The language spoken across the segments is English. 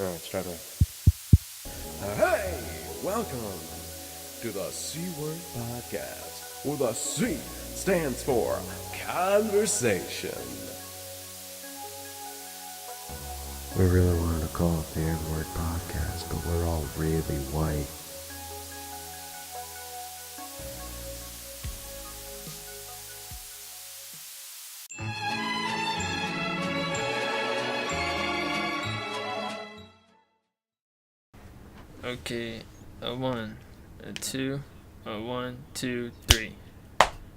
Alright, start over. Hey, welcome to the C Word Podcast, where the C stands for conversation. We really wanted to call it the N-Word Podcast, but we're all really white. Okay, a 1, a 2, a 1, 2, 3.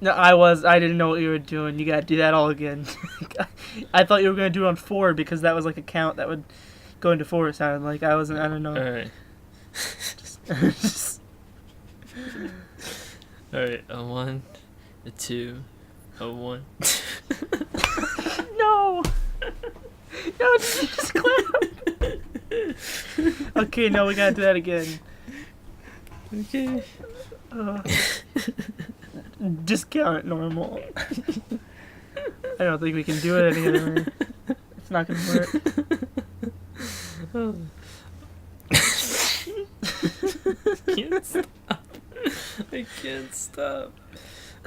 No, I didn't know what you were doing. You gotta do that all again. I thought you were gonna do it on 4 because that was like a count that would go into 4. It sounded like I don't know. Alright. Just- Alright, a 1, a 2, a 1. No! No, just clap! Okay, no, we gotta do that again. Okay. Just count it normal. I don't think we can do it any other way. It's not gonna work. I can't stop.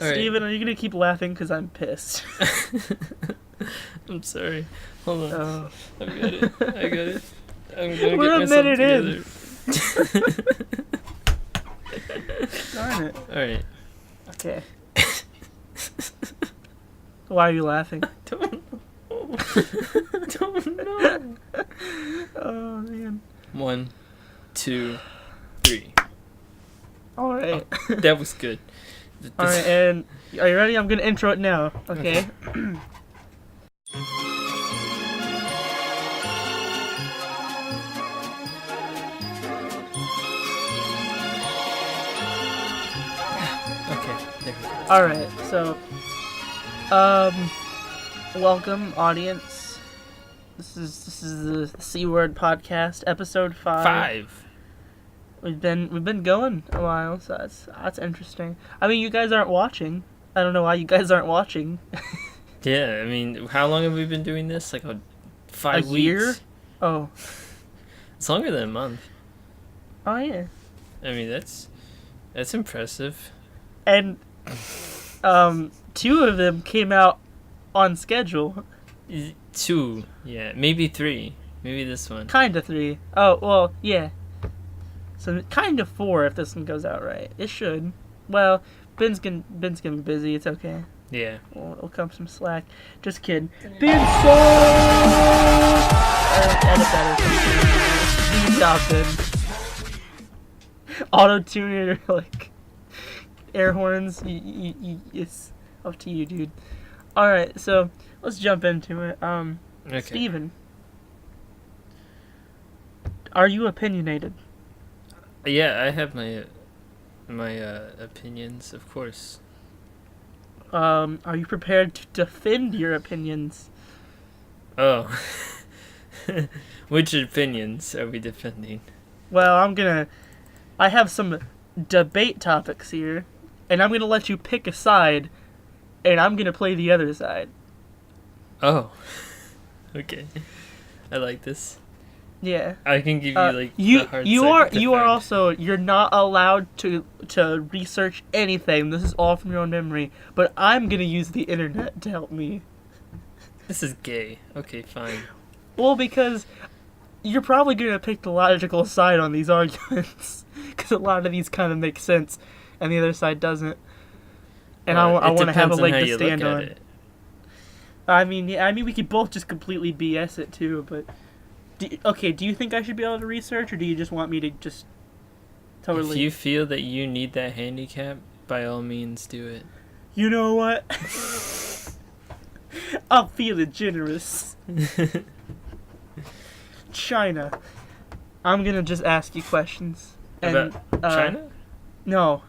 All right. Steven, are you gonna keep laughing? Because I'm pissed. I'm sorry. Hold on. Oh. I got it. I'm gonna We're get a myself minute in. together. Darn it. Alright. Okay. Why are you laughing? Don't know. Oh, man. 1, 2, 3. Alright. That was good. Alright, and are you ready? I'm gonna intro it now, okay? Okay, there we go. Alright, so, welcome, audience. This is the C Word Podcast, episode 5. 5. We've been going a while, so that's interesting. I mean, you guys aren't watching. I don't know why you guys aren't watching. Yeah, I mean, how long have we been doing this? Like 5 A weeks? year? Oh. It's longer than a month. Oh, yeah. I mean, that's impressive. And, 2 of them came out on schedule. 2, yeah, maybe 3. Maybe this one. Kinda 3. Oh, well, yeah. So, kinda 4 if this one goes out right. It should. Well, Ben's gonna be busy. It's okay. Yeah. We'll come some slack. Just kidding. Ben so edit that or something. Good job, Ben. Auto-tune it or, like, air horns. It's up to you, dude. Alright, so, let's jump into it. Okay. Steven. Are you opinionated? Yeah, I have my opinions, of course. Are you prepared to defend your opinions? Oh. Which opinions are we defending? Well, I have some debate topics here, and I'm gonna let you pick a side, and I'm gonna play the other side. Oh. Okay. I like this. Yeah. I can give you like you the hard you side are to you are defend. also you're not allowed to research anything. This is all from your own memory. But I'm gonna use the internet to help me. This is gay. Okay, fine. Well, because you're probably gonna pick the logical side on these arguments, because a lot of these kind of make sense, and the other side doesn't. And I want to have a leg to stand on. It. I mean, yeah, we could both just completely BS it too, but... do you think I should be able to research, or do you just want me to just totally... If you feel that you need that handicap, by all means do it. You know what? I'm feeling generous. China. I'm gonna just ask you questions. And, About China? No.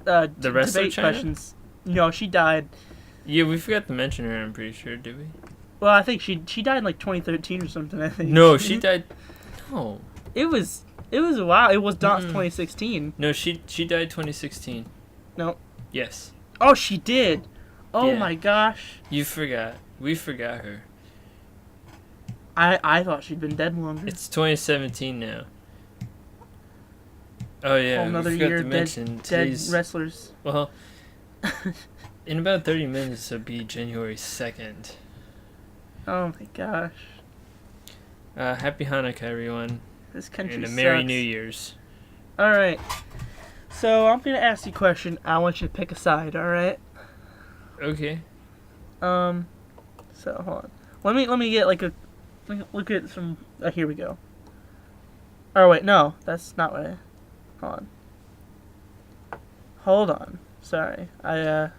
The rest of debate China? questions. No, she died. Yeah, we forgot to mention her, I'm pretty sure, did we? Well, I think she died in like 2013 or something, I think. No, she died... No. It was a while. It was not Mm-mm. 2016. No, she died 2016. No. Yes. Oh, she did. Oh Yeah. my gosh. You forgot. We forgot her. I thought she'd been dead longer. It's 2017 now. Oh yeah, Whole another we forgot year to dead, mention dead today's. wrestlers. Well, in about 30 minutes it'll be January 2nd. Oh my gosh. Happy Hanukkah, everyone, This country and a sucks. Merry New Year's. Alright. So I'm gonna ask you a question. I want you to pick a side, alright? Okay. So hold on. Let me get like a look at some here we go. Oh wait, no, that's not what I hold on. Sorry. Here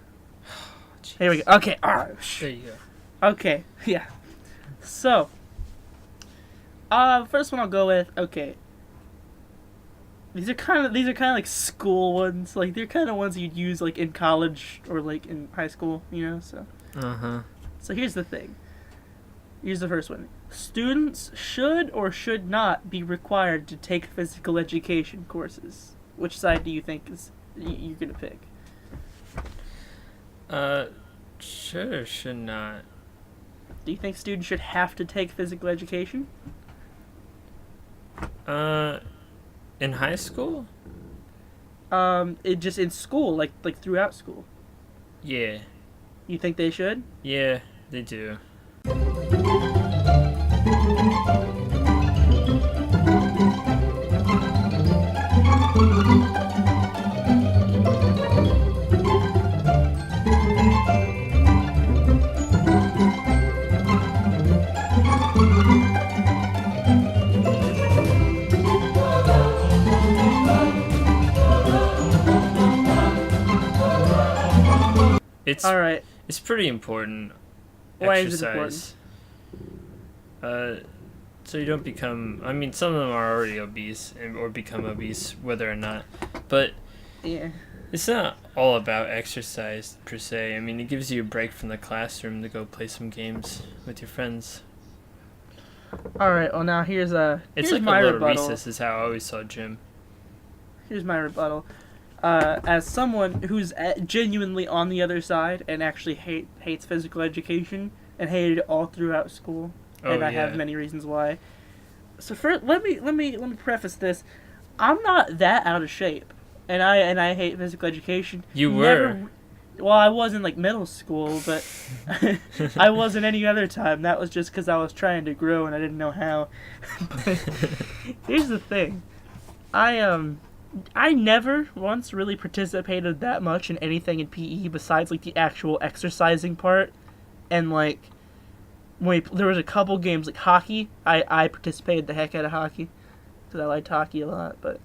we go. Okay, alright. There you go. Okay, yeah. So first one I'll go with, okay. These are kind of like school ones. Like they're kind of ones you'd use like in college or like in high school, you know, so. So here's the thing. Here's the first one. Students should or should not be required to take physical education courses. Which side do you think is you're gonna pick? Should or should not? Do you think students should have to take physical education? In high school? It just in school, like throughout school. Yeah. You think they should? Yeah, they do. It's All right. It's pretty important. Why exercise. is it important? So you don't become. I mean, some of them are already obese or become obese, whether or not. But Yeah. it's not all about exercise per se. I mean, it gives you a break from the classroom to go play some games with your friends. All right. Well, now here's It's here's like my a little rebuttal. recess. Is how I always saw gym. Here's my rebuttal. As someone who's genuinely on the other side and actually hates physical education and hated it all throughout school, and I have many reasons why. So first, let me preface this. I'm not that out of shape, and I hate physical education. You were. Well, I was in like middle school, but I wasn't any other time. That was just because I was trying to grow and I didn't know how. But here's the thing, I never once really participated that much in anything in PE besides like the actual exercising part, and like there was a couple games like hockey. I participated the heck out of hockey because I liked hockey a lot, but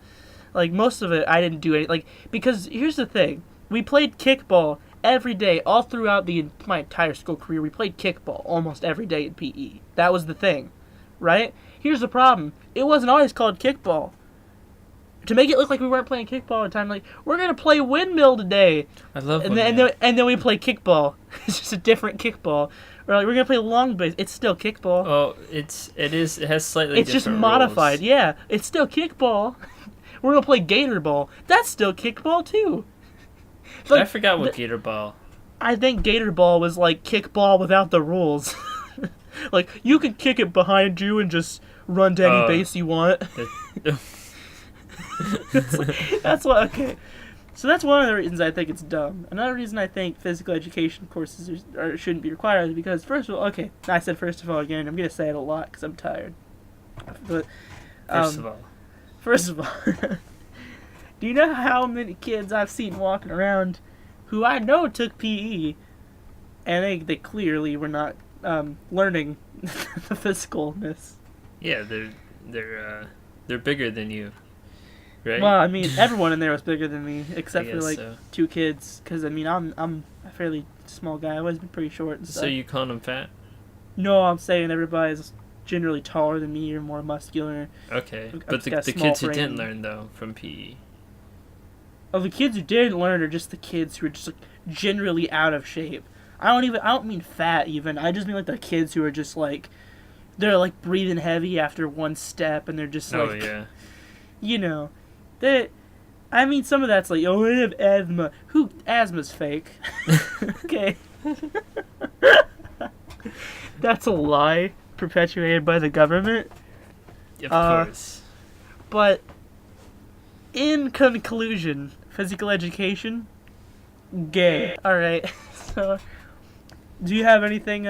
like most of it I didn't do any because here's the thing. We played kickball every day, all throughout my entire school career. We played kickball almost every day in PE. That was the thing, right? Here's the problem. It wasn't always called kickball. To make it look like we weren't playing kickball all the time, like, we're going to play windmill today. I love and windmill. then we play kickball. It's just a different kickball. Or like, we're going to play long base. It's still kickball. Oh, it has slightly It's different just modified. rules. Yeah, it's still kickball. We're going to play gator ball. That's still kickball, too. I forgot what gator ball. I think gator ball was like kickball without the rules. Like, you could kick it behind you and just run to any base you want. That's what. Okay, so that's one of the reasons I think it's dumb. Another reason I think physical education courses shouldn't be required is because first of all, okay, I said first of all again. I'm gonna say it a lot because I'm tired. But first of all, do you know how many kids I've seen walking around who I know took PE, and they clearly were not learning the physicalness. Yeah, they're bigger than you. Right? Well, I mean, everyone in there was bigger than me, except I for guess like so. 2 kids. Because I mean, I'm a fairly small guy. I've always been pretty short and stuff. So you calling them fat? No, I'm saying everybody's generally taller than me or more muscular. Okay, I've but the got a small kids who didn't frame. learn though from PE. Oh, the kids who didn't learn are just the kids who are just like generally out of shape. I don't mean fat even. I just mean like the kids who are just like they're like breathing heavy after one step and they're just like Oh yeah. you know, I mean, some of that's like, oh, I have asthma. Asthma's fake. Okay. That's a lie. perpetuated by the government. Of course. But in conclusion, physical education, gay. All right. So, do you have anything?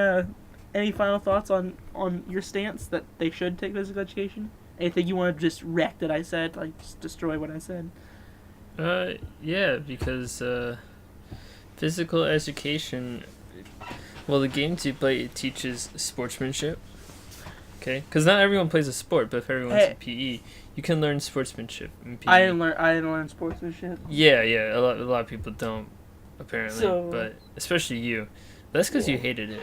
Any final thoughts on your stance that they should take physical education? Anything you want to just wreck that I said, like just destroy what I said? Yeah, because physical education. Well, the games you play, it teaches sportsmanship. Okay, because not everyone plays a sport, but if everyone's in PE, you can learn sportsmanship in PE. I didn't learn sportsmanship. Yeah, a lot of people don't, apparently, So, but especially you. That's because you hated it.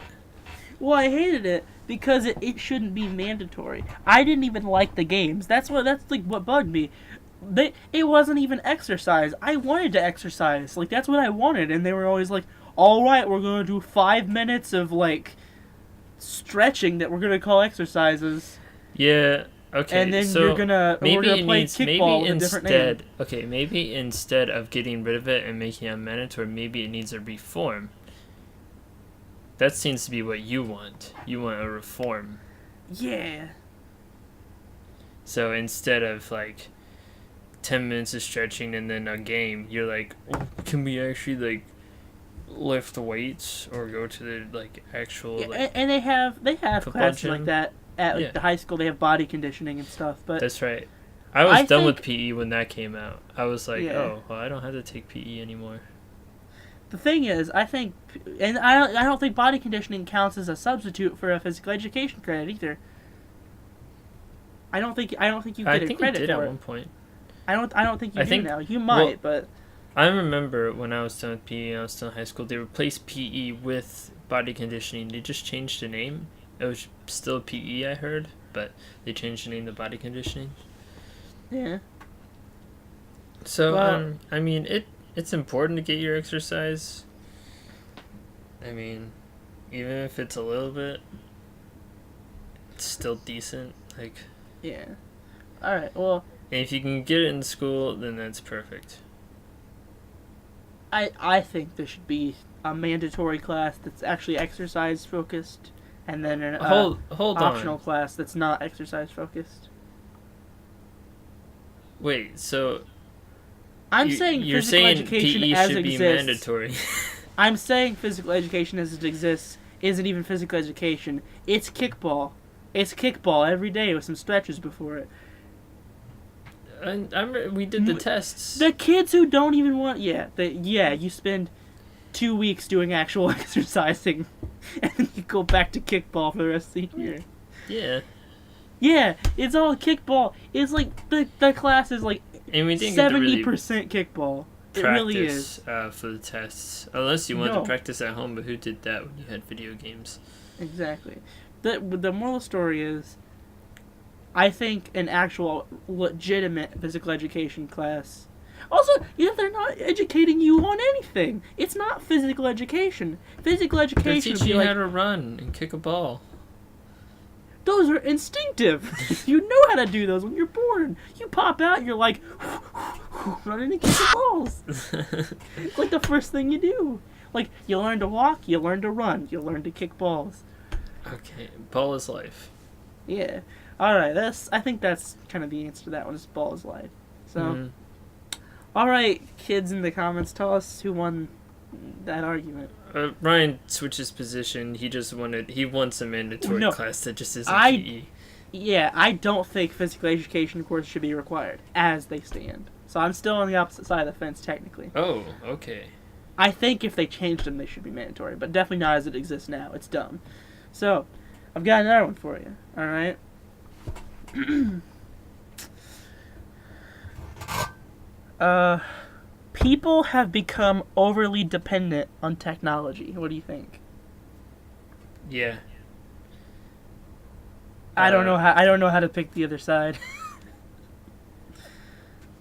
Well, I hated it because it shouldn't be mandatory. I didn't even like the games. That's like what bugged me. It wasn't even exercise. I wanted to exercise. Like that's what I wanted, and they were always like, "All right, we're gonna do 5 minutes of like stretching that we're gonna call exercises." Yeah. Okay. And then so we're gonna play kickball with a different name. Okay, maybe instead of getting rid of it and making it mandatory, maybe it needs a reform. That seems to be what you want. You want a reform. Yeah. So instead of like 10 minutes of stretching and then a game, you're like, oh, can we actually like lift weights or go to the like actual Yeah, like and they have football classes gym? like that at like the high school. They have body conditioning and stuff. But That's right. I was done with think- PE when that came out. I was like, Yeah. oh, well, I don't have to take PE anymore. the thing is, I think, and I don't think body conditioning counts as a substitute for a physical education credit either. I don't think you I get think a credit it did for at it. one point. I don't think you I do think- now. You might, but I remember when I was done with PE and I was still in high school, they replaced PE with body conditioning. They just changed the name. It was still PE, I heard, but they changed the name to body conditioning. yeah. So, Well- I mean, it's important to get your exercise. I mean, even if it's a little bit, it's still decent. Like, Yeah. All right. Well, and if you can get it in school, then that's perfect. I think there should be a mandatory class that's actually exercise focused, and then an Hold optional on. class that's not exercise focused. Wait, so I'm saying you're physical saying education PE as should it be exists. mandatory. I'm saying physical education as it exists isn't even physical education. It's kickball. It's kickball every day with some stretches before it. We did the tests. The kids who don't even want, you spend 2 weeks doing actual exercising, and then you go back to kickball for the rest of the year. Yeah, Yeah, it's all kickball. It's like the class is like and we didn't get to really 70% kickball. It really is. practice for the tests, unless you wanted No. to practice at home. But who did that when you had video games? Exactly. The moral story is, I think an actual legitimate physical education class. Also, they're not educating you on anything. It's not physical education. Physical They're education would teaching be you like, how to run and kick a ball. those are instinctive. You know how to do those when you're born. You pop out, you're like, running and kicking balls. It's like the first thing you do. Like, you learn to walk, you learn to run, you learn to kick balls. Okay, ball is life. Yeah. Alright, I think that's kind of the answer to that one, is ball is life. So, Mhm. alright, kids in the comments, tell us who won that argument. Ryan switches position. He wants a mandatory No. class that just isn't I- PE. Yeah, I don't think physical education courses should be required, as they stand. So I'm still on the opposite side of the fence, technically. Oh, okay. I think if they changed them, they should be mandatory, but definitely not as it exists now. It's dumb. So, I've got another one for you. All right. People have become overly dependent on technology. What do you think? Yeah. I don't know how to pick the other side.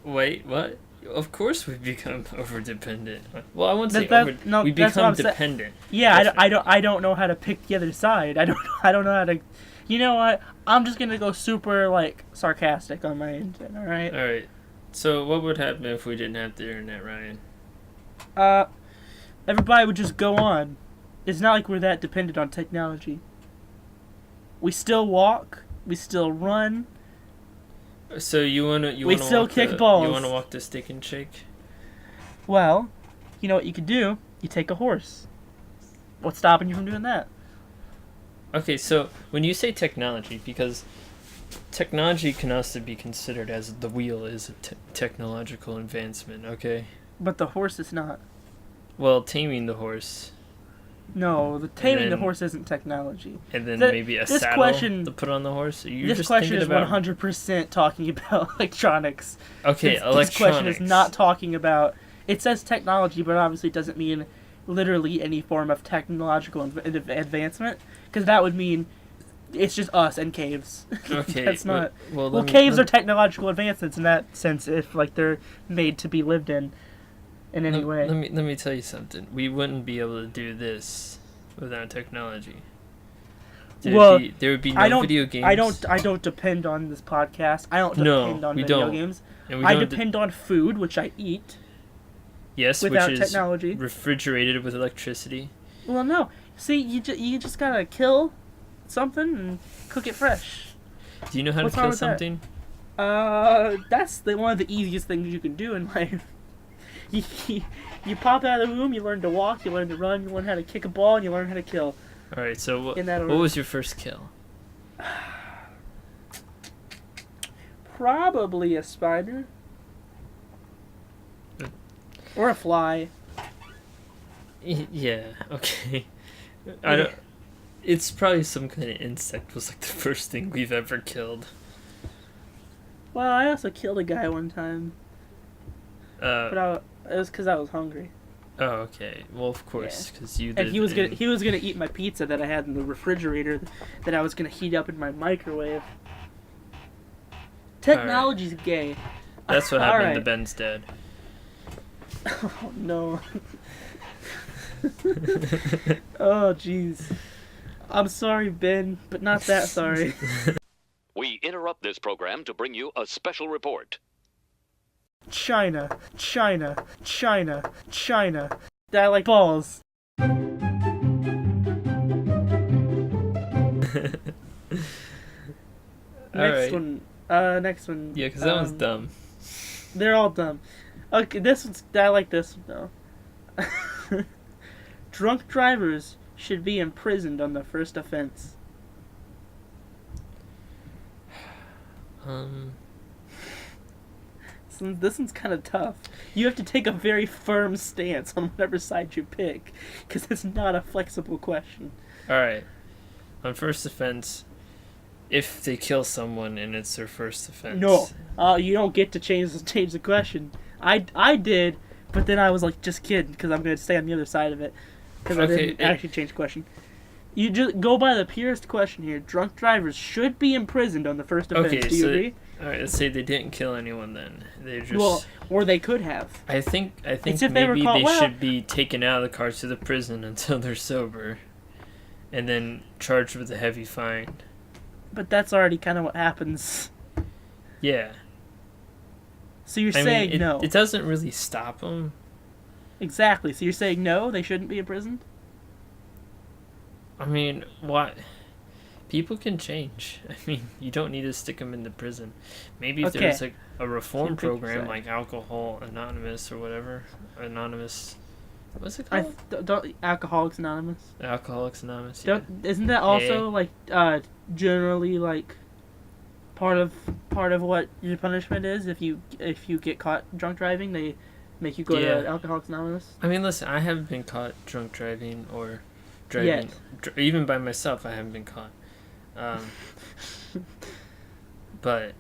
Wait, what? Of course we become over-dependent. Well, I won't say That- over. no, we that's what become I'm sa- dependent. Yeah, That's I don't know how to pick the other side. I don't know how to. You know what? I'm just gonna go super like sarcastic on my end. All right. All right. So what would happen if we didn't have the internet, Ryan? Everybody would just go on. It's not like we're that dependent on technology. We still walk. We still run. So you wanna We still kick balls. You wanna walk the Steak and Shake? Well, you know what you could do? You take a horse. What's stopping you from doing that? Okay, so when you say technology, because technology can also be considered as the wheel is a technological advancement, okay? But the horse is not. Well, taming the horse, No, the taming the then- horse isn't technology. and then The- maybe a this saddle question- to put on the horse. You're This just question thinking is about 100% talking about electronics. okay, This question electronics. is not talking about. It says technology, but obviously it doesn't mean literally any form of technological advancement, because that would mean it's just us and caves. Okay, That's not. Well, Well, caves are technological advancements in that sense, if like they're made to be lived in any way. Let me tell you something. We wouldn't be able to do this without technology. Well, there would be no I don't. video games. I don't depend on this podcast. I don't No, depend on we video don't. games. And we I don't depend on food, which I eat yes, without which is technology. refrigerated with electricity. Well, no. See, you just gotta kill something and cook it fresh. Do you know how What's to wrong kill with that? something? That's one of the easiest things you can do in life. You pop out of the womb, you learn to walk, you learn to run, you learn how to kick a ball, and you learn how to kill. All right. So In that what order. was your first kill? Probably a spider. Or a fly. Yeah. Okay. I don't. It's probably some kind of insect. Was like the first thing we've ever killed. Well, I also killed a guy one time, but it was because I was hungry. Oh, okay. Well, of course, because you did. And he was gonna eat my pizza that I had in the refrigerator that I was gonna heat up in my microwave. Technology's gay. That's what All happened right. to Ben's dad. Oh no. Oh jeez. I'm sorry, Ben, but not that sorry. We interrupt this program to bring you a special report. China, China, China, China. I like balls. Alright. Next one. Yeah, because that one's dumb. They're all dumb. Okay, I like this one though. Drunk drivers should be imprisoned on the first offense. This one's kind of tough. You have to take a very firm stance on whatever side you pick, because it's not a flexible question. Alright. On first offense, if they kill someone and it's their first offense. No, you don't get to change the question. I did, but then I was like, just kidding, because I'm going to stay on the other side of it, because I didn't actually change the question. You just go by the purest question here. Drunk drivers should be imprisoned on the first offense. Okay, Do you so agree? Alright, let's say they didn't kill anyone then. They just Well, or they could have. I think It's if they were maybe caught- they well- should be taken out of the car to the prison until they're sober. And then charged with a heavy fine. But that's already kind of what happens. Yeah. So you're I saying mean, no. it doesn't really stop them. Exactly. So you're saying no, they shouldn't be imprisoned? I mean, what? People can change. I mean, you don't need to stick them into prison. Maybe if Okay. there's like a reform So pick your program side. like Alcohol Anonymous or whatever. Anonymous. What's it I called? don't Alcoholics Anonymous. Alcoholics Anonymous. Yeah. Isn't that also like generally like part of what your punishment is if you get caught drunk driving, they make you go Yeah. to Alcoholics Anonymous? I mean, listen, I haven't been caught drunk driving or driving. Even by myself, I haven't been caught. But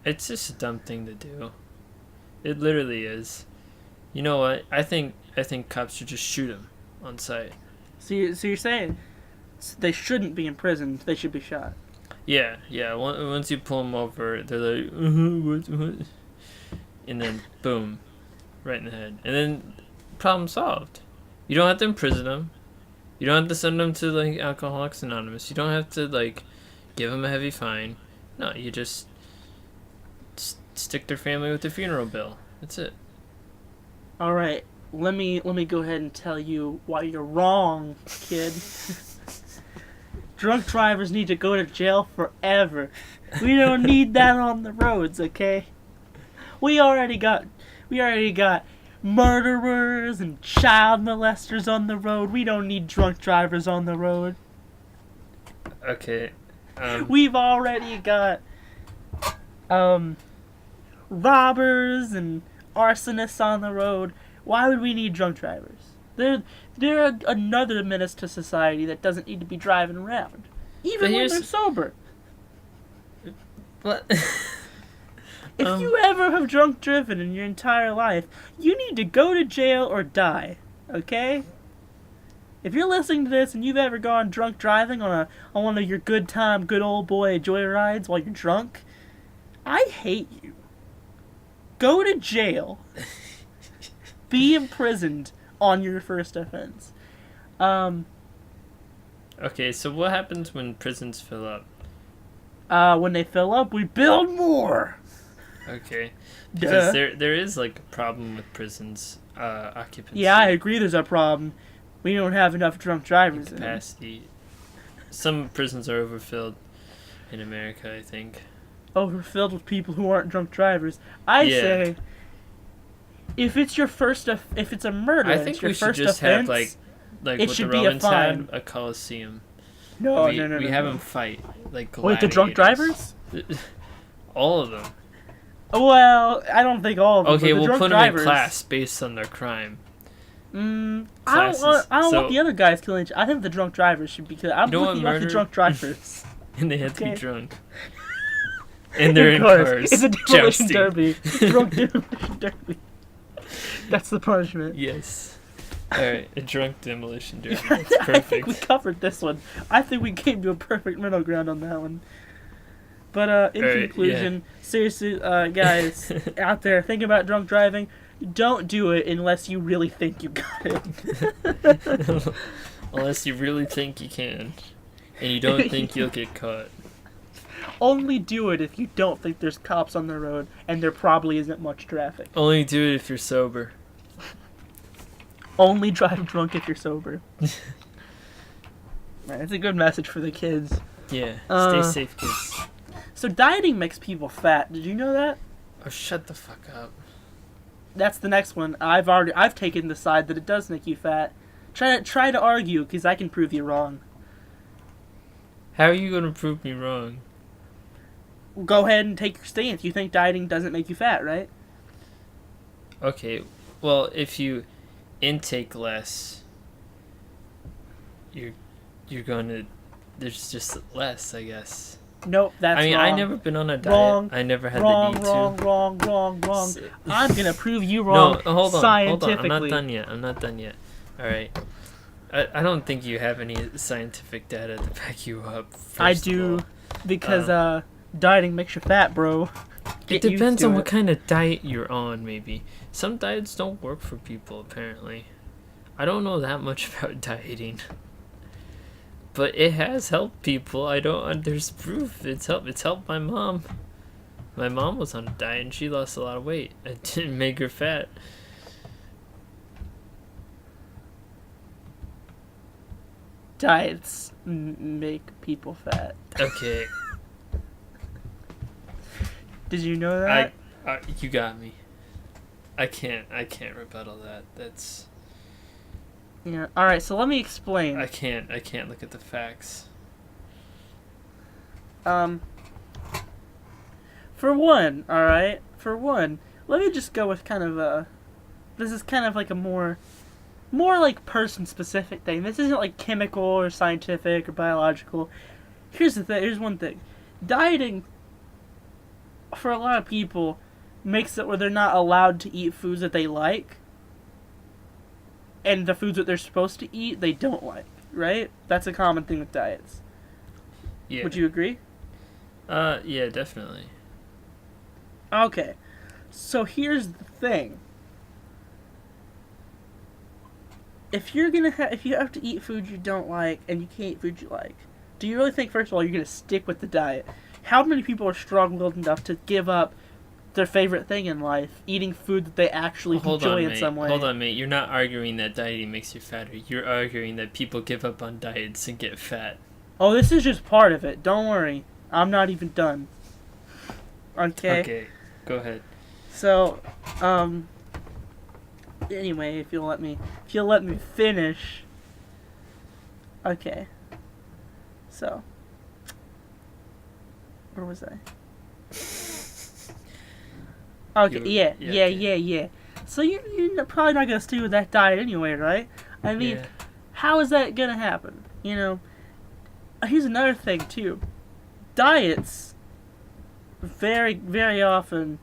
it's just a dumb thing to do. It literally is. You know what? I think cops should just shoot him on sight. So you're saying they shouldn't be imprisoned, they should be shot. Yeah. Once you pull them over, they're like, what? And then boom, right in the head, and then problem solved. You don't have to imprison them. You don't have to send them to like Alcoholics Anonymous. You don't have to like give them a heavy fine. No, you just stick their family with the funeral bill. That's it. All right, let me go ahead and tell you why you're wrong, kid. Drunk drivers need to go to jail forever. We don't need that on the roads, okay? We already got murderers and child molesters on the road. We don't need drunk drivers on the road. Okay. We've already got robbers and arsonists on the road. Why would we need drunk drivers? They're another menace to society that doesn't need to be driving around, even when they're sober. What? If you ever have drunk driven in your entire life, you need to go to jail or die. Okay? If you're listening to this and you've ever gone drunk driving on one of your good old boy joyrides while you're drunk, I hate you. Go to jail. Be imprisoned on your first offense. Okay, so what happens when prisons fill up? When they fill up, we build more. Okay, because there is like a problem with prisons occupancy. Yeah, I agree. There's a problem. We don't have enough drunk drivers. Capacity. Some prisons are overfilled in America, I think. Overfilled with people who aren't drunk drivers. I say, if it's your first, if it's a murder, I think we should just have like it what should the be Romans a fine. had, a coliseum. No, we no. have them fight like Wait, the drunk gladiators. drivers? All of them. Well, I don't think all of them. Okay, but the we'll drunk put drivers, them in class based on their crime. I don't Classes. want the other guys killing each. I think the drunk drivers should be killed. I'm looking at the drunk drivers. And they have to be Okay. drunk. And they're in Of course. cars. It's a demolition jousting. derby. Drunk demolition derby. That's the punishment. Yes. Alright, a drunk demolition derby. I That's think we perfect. covered this one. I think we came to a perfect middle ground on that one. But in Alright, conclusion, seriously, guys out there thinking about drunk driving, don't do it unless you really think you got it. Unless you really think you can. And you don't think you'll get caught. Only do it if you don't think there's cops on the road and there probably isn't much traffic. Only do it if you're sober. Only drive drunk if you're sober. Man, it's a good message for the kids. Yeah, Uh, stay safe, kids. So dieting makes people fat. Did you know that? Oh, shut the fuck up. That's the next one. I've taken the side that it does make you fat. Try to argue, because I can prove you wrong. How are you gonna prove me wrong? Go ahead and take your stance. You think dieting doesn't make you fat, right? Okay, well, if you intake less, you're gonna... There's just less, I guess. Nope, that's I mean, wrong. I never been on a diet. Wrong, I never had wrong, the need wrong. to. I'm gonna prove you wrong No, hold on. scientifically. I'm not done yet. Alright. I don't think you have any scientific data to back you up. I first of do, all. because dieting makes you fat, bro. It Get used depends to on it. what kind of diet you're on, maybe. Some diets don't work for people, apparently. I don't know that much about dieting. But it has helped people. There's proof. It's helped my mom. My mom was on a diet and she lost a lot of weight. It didn't make her fat. Diets make people fat. Okay. Did you know that? You got me. I can't rebuttal that. That's... Yeah. All right. So let me explain. I can't look at the facts. For one, all right. For one, let me just go with kind of a. This is kind of like a more like person-specific thing. This isn't like chemical or scientific or biological. Here's the thing. Here's one thing. Dieting, for a lot of people, makes it where they're not allowed to eat foods that they like. And the foods that they're supposed to eat, they don't like, right? That's a common thing with diets. Yeah. Would you agree? Yeah, definitely. Okay. So here's the thing. If you're gonna if you have to eat food you don't like and you can't eat food you like, do you really think, first of all, you're gonna stick with the diet? How many people are strong-willed enough to give up their favorite thing in life, eating food that they actually enjoy in some way? Hold on, mate. You're not arguing that dieting makes you fatter. You're arguing that people give up on diets and get fat. Oh, this is just part of it. Don't worry. I'm not even done. Okay? Okay, go ahead. So, anyway, if you'll let me finish. Okay. So, where was I? Okay, yeah. So you're probably not gonna stay with that diet anyway, right? I mean, Yeah. how is that gonna happen? You know, here's another thing too. Diets very, very often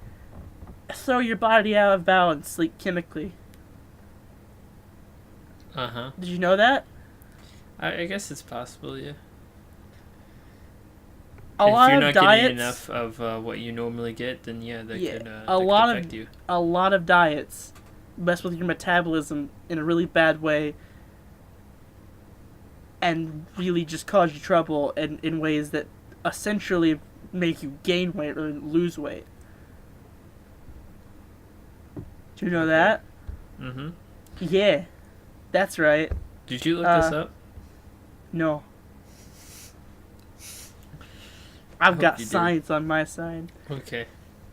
throw your body out of balance, like chemically. Uh-huh. Did you know that? I guess it's possible, yeah. A If lot you're of not diets, getting enough of what you normally get, then yeah, that Yeah, could, a that lot could of- affect you. a lot of diets mess with your metabolism in a really bad way, and really just cause you trouble in ways that essentially make you gain weight or lose weight. Do you know Okay. that? Mm-hmm. Yeah, that's right. Did you look this Uh, up? No. I've hope got you did. science on my side. Okay.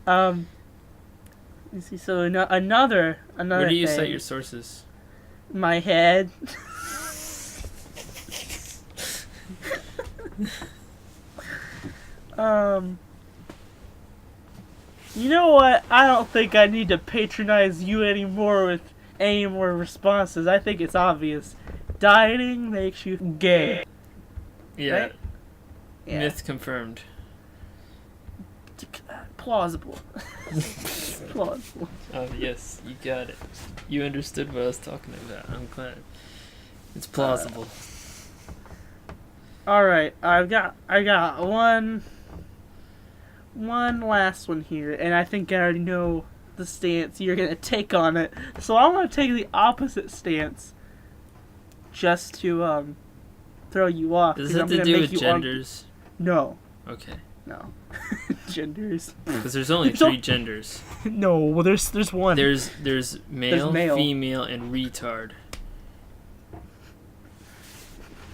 You see, so another Where do you thing, cite your sources? my head. You know what? I don't think I need to patronize you anymore with any more responses. I think it's obvious. Dieting makes you gay. Yeah. Right? Yeah. Myth confirmed. Plausible. Plausible. Oh, yes, you got it. You understood what I was talking about. I'm glad. It's plausible. All right, I got one last one here, and I think I already know the stance you're gonna take on it. So I'm gonna take the opposite stance, just to throw you off. Does 'cause it I'm have to gonna do make with you argue- genders? No, Okay. no, genders. Because there's only There's 3 no- genders. No, well there's one. There's male, male. female, and retard.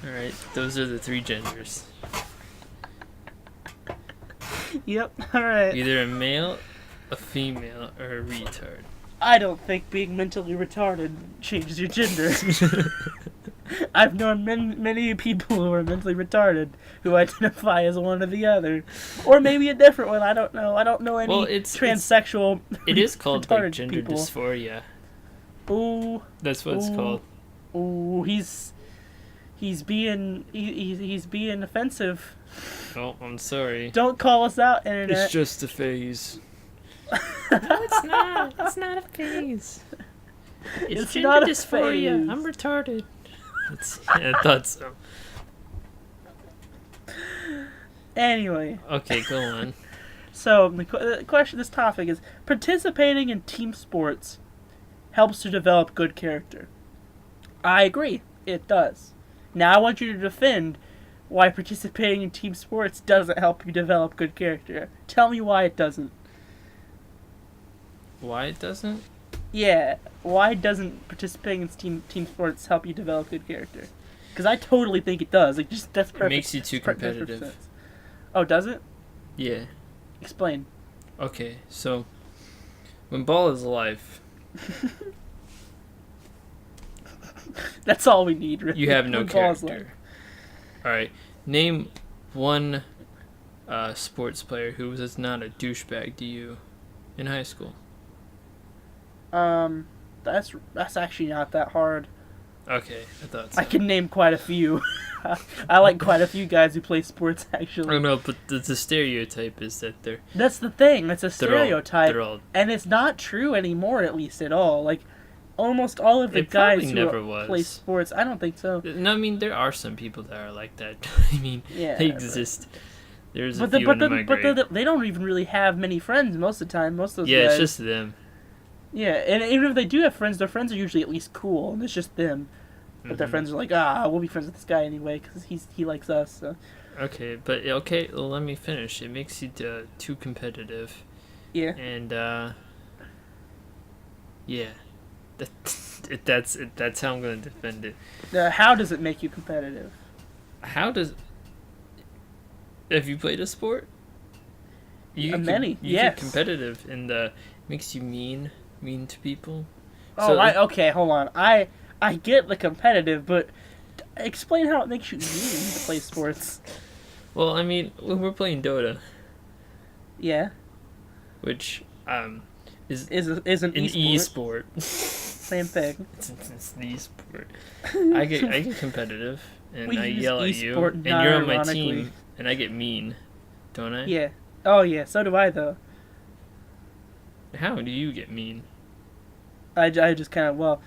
Alright, those are the 3 genders. Yep. All right. Either a male, a female, or a retard. I don't think being mentally retarded changes your gender. I've known many people who are mentally retarded who identify as one or the other, or maybe a different one. I don't know. I don't know any Well, it's- transsexual. It is called retarded like gender people. dysphoria. Ooh, That's what it's Ooh. called. ooh, he's being he's being offensive. Oh, I'm sorry. Don't call us out, internet. just a phase. It's not. It's not a phase. It's not a phase. I'm retarded. Yeah, I thought so. Anyway, Okay, go on. so the question, this topic is: participating in team sports helps to develop good character. I agree, it does. Now I want you to defend why participating in team sports doesn't help you develop good character. Tell me why it doesn't. Why it doesn't? Yeah, why doesn't participating in team sports help you develop good character? Because I totally think it does. Like, just that's perfect. makes you too that's perfect competitive. sense. Oh, does it? Yeah. Explain. Okay, so when Ball is alive, That's all we need. Really. you have no When Paul's character. All right, name one sports player who was not a douchebag to you in high school. That's actually not that hard. Okay, I thought so. I can name quite a few. I like quite a few guys who play sports. I Actually, don't know, but the stereotype is that that's the thing. It's a they're all- stereotype, They're all, and it's not true anymore. At least at all. Like almost all of the It probably guys never who was. play sports. I don't think so. no, I mean there are some people that are like that. I mean, Yeah, they but- exist. There's a But few in my grade. they don't even really have many friends most of the time. Most of those Yeah, guys. it's just them. Yeah, and even if they do have friends, their friends are usually at least cool, and it's just them. But their Mhm. friends are like, we'll be friends with this guy anyway because he likes us. So. Okay, but well, let me finish. It makes you too competitive, Yeah. and yeah, that's how I'm gonna defend it. How does it make you competitive? How does Have you played a sport? You Many, you yes. get competitive, and makes you mean to people. Oh, okay, hold on. I get the competitive, but explain how it makes you mean to play sports. Well, I mean, when we're playing Dota, Yeah, which is is an an e-sport. e-sport. Same thing. It's an e-sport. I get competitive, and We I use yell at you, e-sport and you're on my non-ironically. team, and I get mean, don't I? Yeah. Oh yeah. So do I though. How do you get mean? I just kind of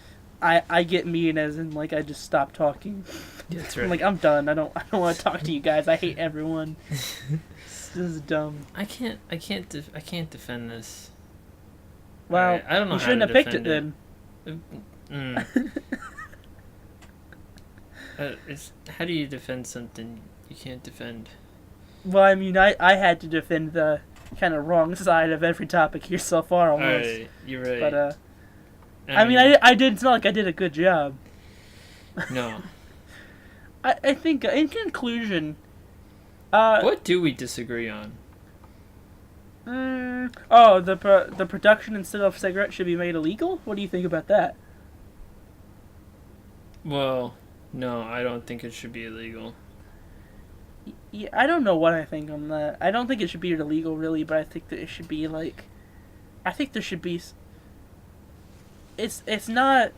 I get mean as in like I just stop talking. That's I'm right. like I'm done. I don't want to talk to you guys. I hate everyone. This is dumb. I can't defend this. Well, Alright, I don't know you how shouldn't to have picked it defend then. It's how do you defend something you can't defend? Well, I mean, I had to defend the kind of wrong side of every topic here so far almost. Alright, you're right. But I mean, I did. It's not like I did a good job. No. I think in conclusion, What do we disagree on? the production instead of cigarettes should be made illegal. What do you think about that? Well, no, I don't think it should be illegal. Yeah, I don't know what I think on that. I don't think it should be illegal really, but I think that it should be like, I think there should be. It's not.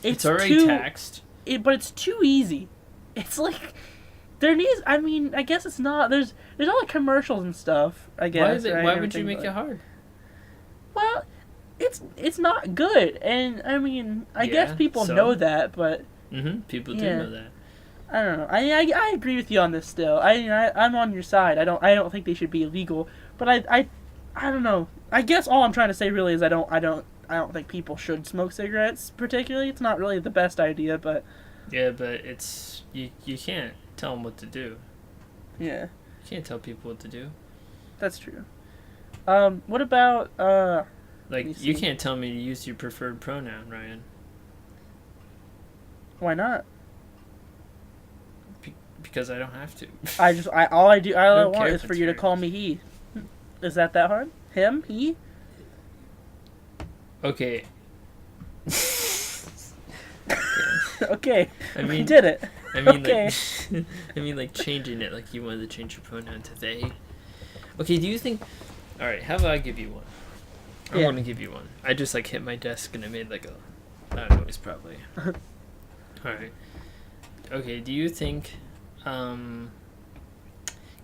It's already taxed. But it's too easy. It's like there needs. I mean, I guess it's not. There's all the commercials and stuff. I guess. Why would you make it hard? Well, it's not good, and I mean, I guess Yeah, people so? know that, but People do Yeah. know that. I don't know. I agree with you on this still. I'm on your side. I don't think they should be illegal, but I don't know. I guess all I'm trying to say really is I don't think people should smoke cigarettes particularly. It's not really the best idea, but Yeah, but it's you can't tell them what to do. yeah, You can't tell people what to do. that's true. What about Let me Like you see. can't tell me to use your preferred pronoun, Ryan, why not? because I don't have to. All I don't want care is if for it's you to fair. call me he. Is that hard? Him? He? Okay. Okay. I We mean, did it. I mean, Okay. like, I mean, like changing it. Like you wanted to change your pronoun to they. Okay. Do you think? All right. How about I give you one? I'm Yeah. gonna give you one. I just like hit my desk and I made like a loud noise probably. All right. Okay. Do you think,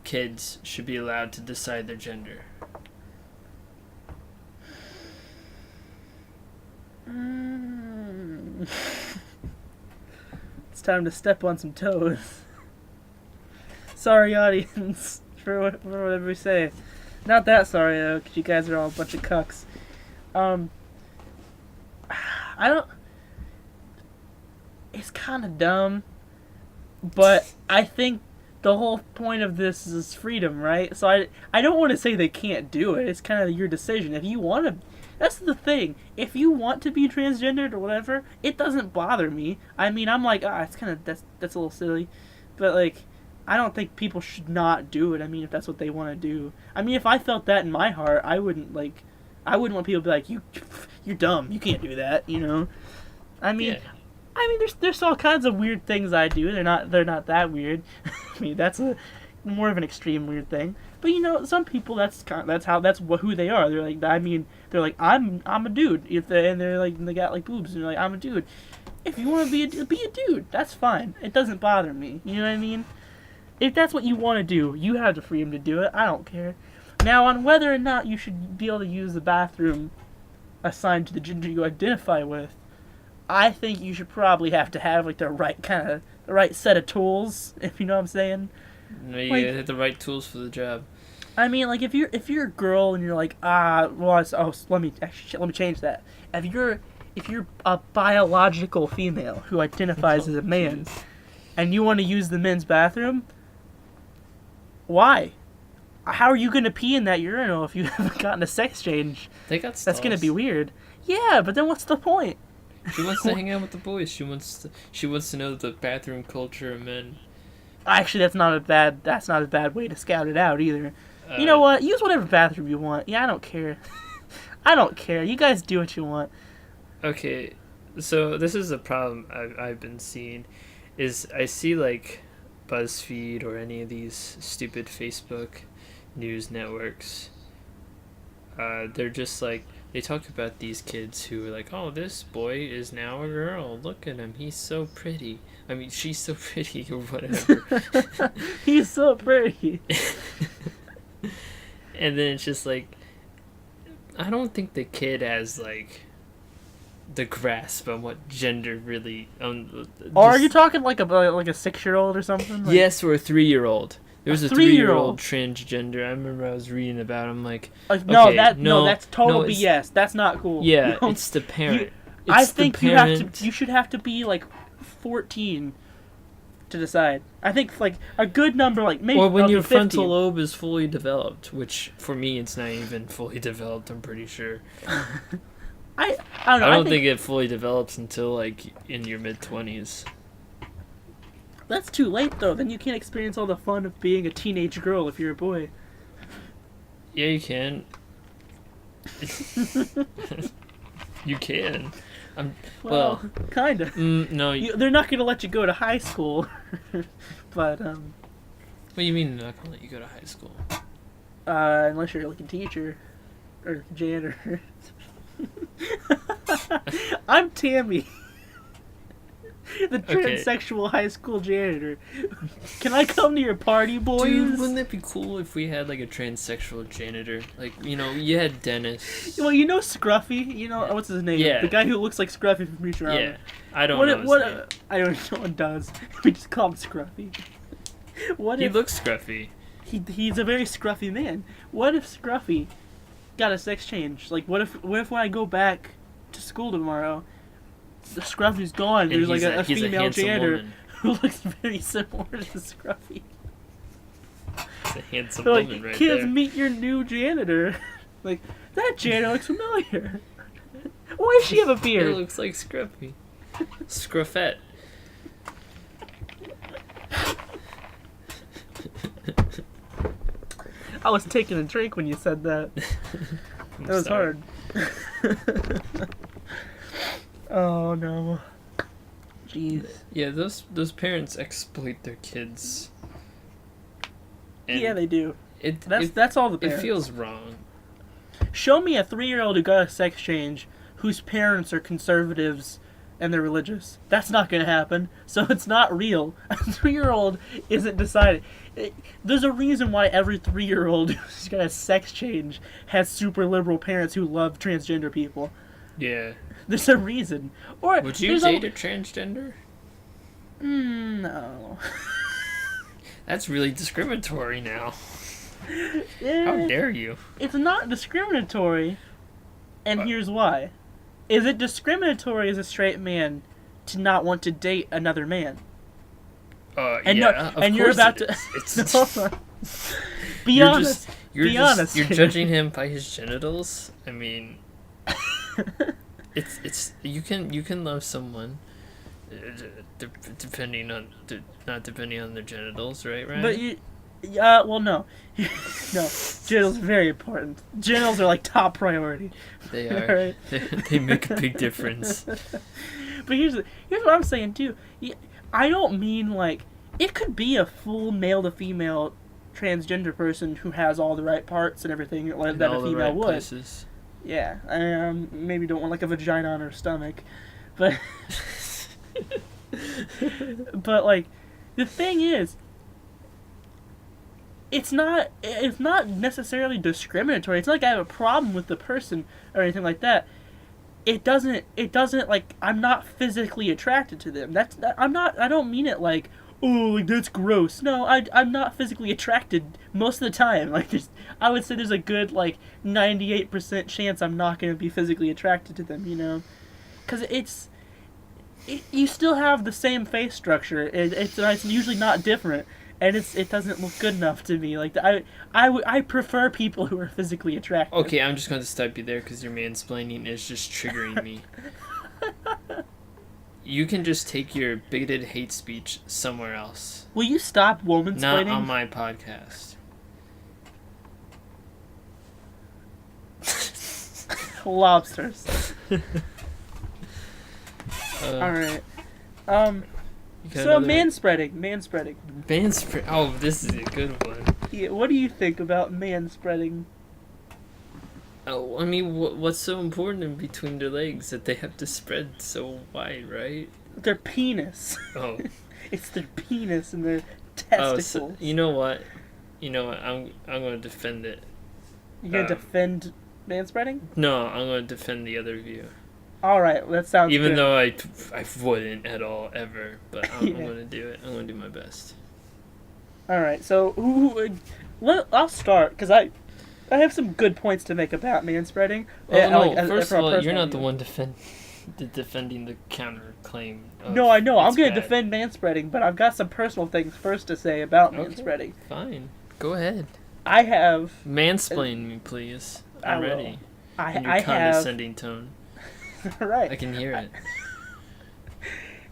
kids should be allowed to decide their gender? It's time to step on some toes. Sorry, audience, for whatever we say. Not that sorry though, because you guys are all a bunch of cucks. I don't. It's kind of dumb, but I think the whole point of this is freedom, right? So I don't want to say they can't do it. It's kind of your decision. If you want to, that's the thing. If you want to be transgendered or whatever, it doesn't bother me. I mean, I'm like, it's kind of that's a little silly, but like, I don't think people should not do it. I mean, if that's what they want to do. I mean, if I felt that in my heart, I wouldn't want people to be like, you're dumb. You can't do that. You know. I mean. Yeah. I mean, there's all kinds of weird things I do. They're not that weird. I mean, that's more of an extreme weird thing. But you know, some people that's who they are. They're like, I mean, they're like, I'm a dude. And they're like, they got like boobs, and they're like, I'm a dude. If you want to be a dude, that's fine. It doesn't bother me. You know what I mean? If that's what you want to do, you have the freedom to do it. I don't care. Now, on whether or not you should be able to use the bathroom assigned to the gender you identify with, I think you should probably have to have like the right set of tools, if you know what I'm saying. No, you Like- gotta have the right tools for the job. I mean, like if you're a girl and you're like, let me change that. If you're a biological female who identifies as a man, and you want to use the men's bathroom, why? How are you gonna pee in that urinal if you haven't gotten a sex change? They got That's gonna be stalls. weird. Yeah, but then what's the point? She wants to hang out with the boys. She wants to know the bathroom culture of men. Actually, that's not a bad way to scout it out either. You know what? Use whatever bathroom you want. Yeah, I don't care. I don't care. You guys do what you want. Okay, so this is a problem I've been seeing, is I see like BuzzFeed or any of these stupid Facebook news networks. They're just like, they talk about these kids who are like, oh, this boy is now a girl. Look at him. He's so pretty. I mean, she's so pretty or whatever. He's so pretty. And then it's just like, I don't think the kid has like the grasp on what gender really. Or are you talking like a 6-year-old or something? Like, yes, or a 3-year-old. There was a 3-year-old transgender. I remember I was reading about him. Like, no, okay, that's total no, BS. That's not cool. Yeah, No. it's the parent. I It's the think parent. you should have to be like 14 to decide. I think like a good number, like maybe Or when okay, your 15. frontal lobe is fully developed, which for me it's not even fully developed. I'm pretty sure. I don't know. I don't think it fully develops until like in your mid-20s. that's too late though. Then you can't experience all the fun of being a teenage girl if you're a boy. Yeah, you can. You can. Well, kind of. No. They're not going to let you go to high school, but What do you mean they're not gonna let you go to high school? unless you're like a teacher or janitor. I'm Tammy, the transsexual high school janitor. Can I come to your party, boys? Dude, wouldn't that be cool if we had like a transsexual janitor? Like, you know, you had Dennis. Well, you know Scruffy. You know what's his name? Yeah. The guy who looks like Scruffy from Futurama. Yeah, I don't know his name. I don't know. No one does. We just call him Scruffy. What He if looks scruffy. he's a very scruffy man? What if Scruffy got a sex change? Like, what if when I go back to school tomorrow, Scruffy's gone. And There's like a he's female handsome janitor woman. who looks very similar to Scruffy. He's a handsome They're like, woman right kids, there. meet your new janitor. Like, that janitor looks familiar. Why does she have a It beard? looks like Scruffy. Scruffette. I was taking a drink when you said that. That was Sorry. hard. Oh no. Jeez. Yeah, those parents exploit their kids. And Yeah, they do. it That's all the it parents. feels wrong. Show me a 3-year-old who got a sex change whose parents are conservatives and they're religious. That's not going to happen. So it's not real. A 3-year-old isn't decided. There's a reason why every 3-year-old who's got a sex change has super liberal parents who love transgender people. Yeah. There's a reason. Or Would you there's date a transgender? No. That's really discriminatory now. Eh, How dare you? It's not discriminatory, and here's why. Is it discriminatory as a straight man to not want to date another man? And yeah, no, of and you're course about it to is. It's No. Be you're honest. You're Be honest. You're judging him by his genitals. I mean, it's you can love someone, depending on not depending on their genitals, right? But you, well, no, no. Genitals are very important. Genitals are like top priority. They are. Right. They make a big difference. But here's what I'm saying too. I don't mean like it could be a full male to female transgender person who has all the right parts and everything like In that all a the female right would. places. Yeah, maybe don't want like a vagina on her stomach, but but like the thing is, it's not necessarily discriminatory. It's not like I have a problem with the person or anything like that. It doesn't like I'm not physically attracted to them. I don't mean it like, oh, like that's gross. No, I'm not physically attracted most of the time. Like I would say there's a good like 98% chance I'm not going to be physically attracted to them, you know? Cuz you still have the same face structure. It's usually not different. And it doesn't look good enough to me. Like I prefer people who are physically attractive. Okay, I'm just going to stop you there because your mansplaining is just triggering me. You can just take your bigoted hate speech somewhere else. Will you stop woman Not splaining? on my podcast. Lobsters. Uh, All right. you got So another- manspreading. Manspread. Oh, this is a good one. Yeah, what do you think about manspreading? Oh, I mean, what's so important in between their legs that they have to spread so wide, right? Their penis. Oh, It's their penis and their oh, testicles. so, you know what? I'm going to defend it. You gonna um, defend manspreading? No, I'm going to defend the other view. All right, that sounds Even good. though I wouldn't at all ever, but I'm Yeah. going to do it. I'm going to do my best. All right, so I'll start because I have some good points to make about manspreading. Oh Yeah, no! like, First from of a all, you're personal not the view. one defending the counterclaim. No, I know. I'm it's gonna bad. defend manspreading, but I've got some personal things first to say about Okay. manspreading. Fine, go ahead. I have Mansplain me, please. I I'm will. ready. In your I have condescending tone. right. I can hear it.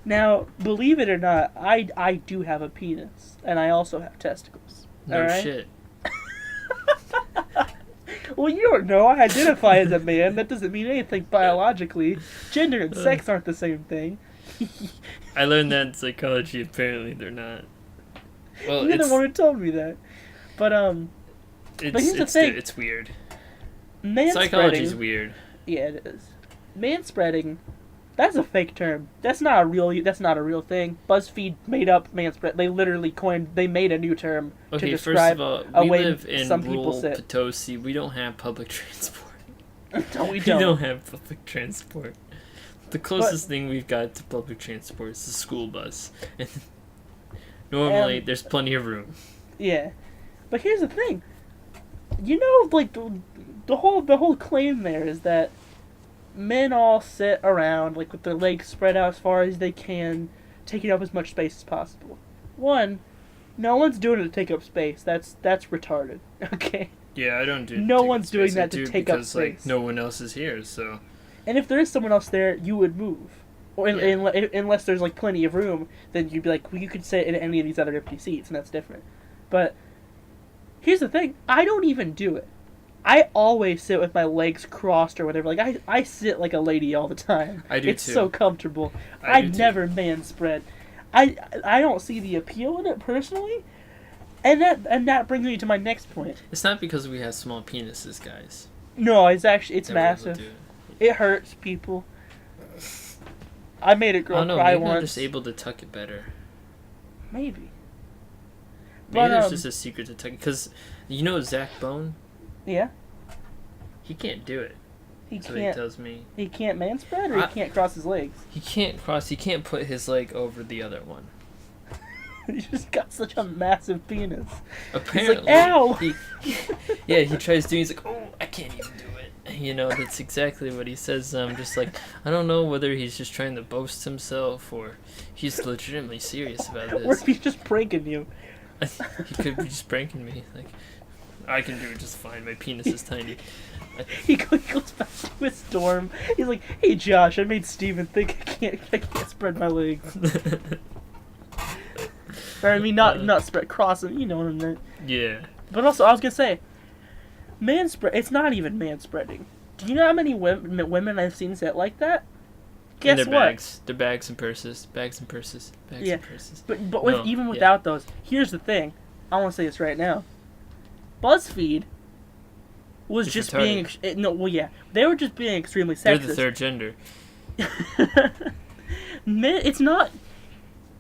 Now, believe it or not, I do have a penis, and I also have testicles. No all right? shit. Well, you don't know. I identify as a man. That doesn't mean anything biologically. Gender and sex aren't the same thing. I learned that in psychology. Apparently, they're not. Well, You're the it's one who told me that. But here's the thing. it's weird. manspreading. Psychology's weird. Yeah, it is. Manspreading. That's a fake term. That's not a real thing. BuzzFeed made up manspread. They literally they made a new term to Okay, first describe of a all, we way live in some people rural sit. Potosi. We don't have public transport. No, we We don't. don't have public transport. The closest thing we've got to public transport is the school bus. And normally, there's plenty of room. Yeah, but here's the thing. You know, like the whole claim there is that men all sit around like with their legs spread out as far as they can, taking up as much space as possible. One, no one's doing it to take up space. That's retarded. Okay. Yeah, I don't do. No take up one's doing space. I that to do take up because, like, space. no one else is here, so. And if there is someone else there, you would move. Or Yeah. unless there's like plenty of room, then you'd be like, well, you could sit in any of these other empty seats, and that's different. But here's the thing: I don't even do it. I always sit with my legs crossed or whatever. Like I sit like a lady all the time. I do it's too. so comfortable. I I do too. never man spread. I don't see the appeal in it personally. And that brings me to my next point. It's not because we have small penises, guys. No, it's that we're able to massive. do it. It hurts people. I made a I girl don't know. cry Maybe I'm once. just able to tuck it better. Maybe. Maybe But, there's just a secret to tuck. Because you know Zach Bone, Yeah, he can't do it. he That's what he can't. tells me. He can't man spread, or he I- can't cross his legs. He can't cross. He can't put his leg over the other one. He just got such a massive penis. Apparently, "Ow!" yeah, he tries doing. He's like, oh, I can't even do it. You know, that's exactly what he says. Just like, I don't know whether he's just trying to boast himself or he's legitimately serious about Or this. if he's just pranking you. He could be just pranking me. Like, I can do it just fine. My penis is tiny. He goes back to his dorm. He's like, "Hey Josh, I made Steven think I can't spread my legs." Or I mean, not spread, cross them. You know what I meant. Yeah. But also, I was gonna say, man spread. It's not even man spreading. Do you know how many women I've seen sit like that? In Guess their what? bags. Their bags and purses. Bags and purses. Bags Yeah. and purses. But No, even yeah. without those, here's the thing. I want to say this right now. BuzzFeed was It's just retarded. being they were just being extremely They're sexist. the third gender. It's not.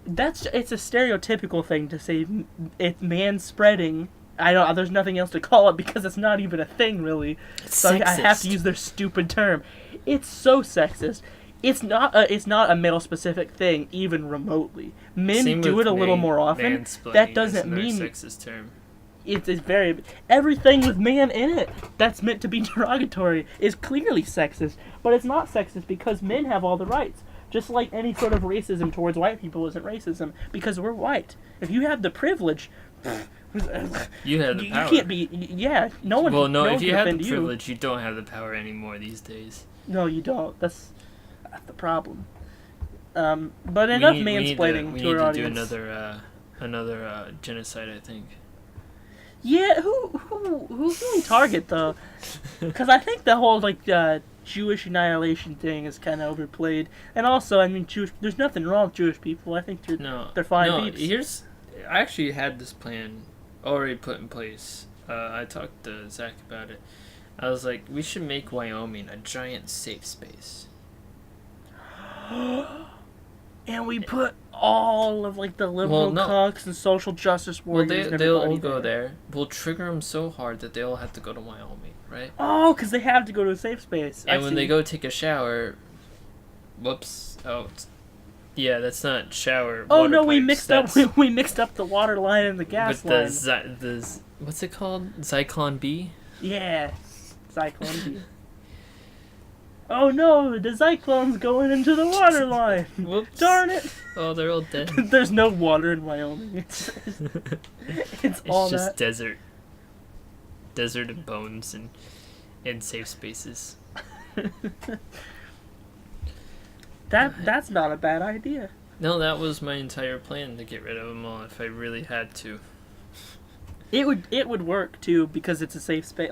It's a stereotypical thing to say. It's man spreading. I don't. There's nothing else to call it because it's not even a thing really. It's So I have to sexist. use their stupid term. It's so sexist. It's not a male specific thing even remotely. Men Same do with it a little more often. mansplaining That is doesn't another mean sexist term. it's very everything with man in it that's meant to be derogatory is clearly sexist, but it's not sexist because men have all the rights. Just like any sort of racism towards white people isn't racism because we're white. If you have the privilege, You have the you power. can't be. Yeah, no one. Well, no, one if you can have the offend privilege, you don't have the power anymore these days. No, you don't. That's the problem. But enough mansplaining we to our need to audience. do another genocide, I think. Yeah, who can we target though? Because I think the whole Jewish annihilation thing is kind of overplayed, and also I mean there's nothing wrong with Jewish people. I think they're fine No, peeps. I actually had this plan already put in place. I talked to Zach about it. I was like, we should make Wyoming a giant safe space. And we put all of the liberal cucks and social justice warriors. Well, they'll all go there. We'll trigger them so hard that they all have to go to Wyoming, right? Oh, because they have to go to a safe space. And when they go take a shower, whoops! Yeah, that's not shower. Oh water no, we pipes, mixed that's up. We mixed up the water line and the gas with line. the what's it called? Zyklon B. Yeah, Zyklon B. Oh no, the Zyklon's going into the water line. Whoops! Darn it! Oh, they're all dead. There's no water in Wyoming. It's all just that. desert and bones and safe spaces. That's not a bad idea. No, that was my entire plan, to get rid of them all if I really had to. It would work too because it's a safe space.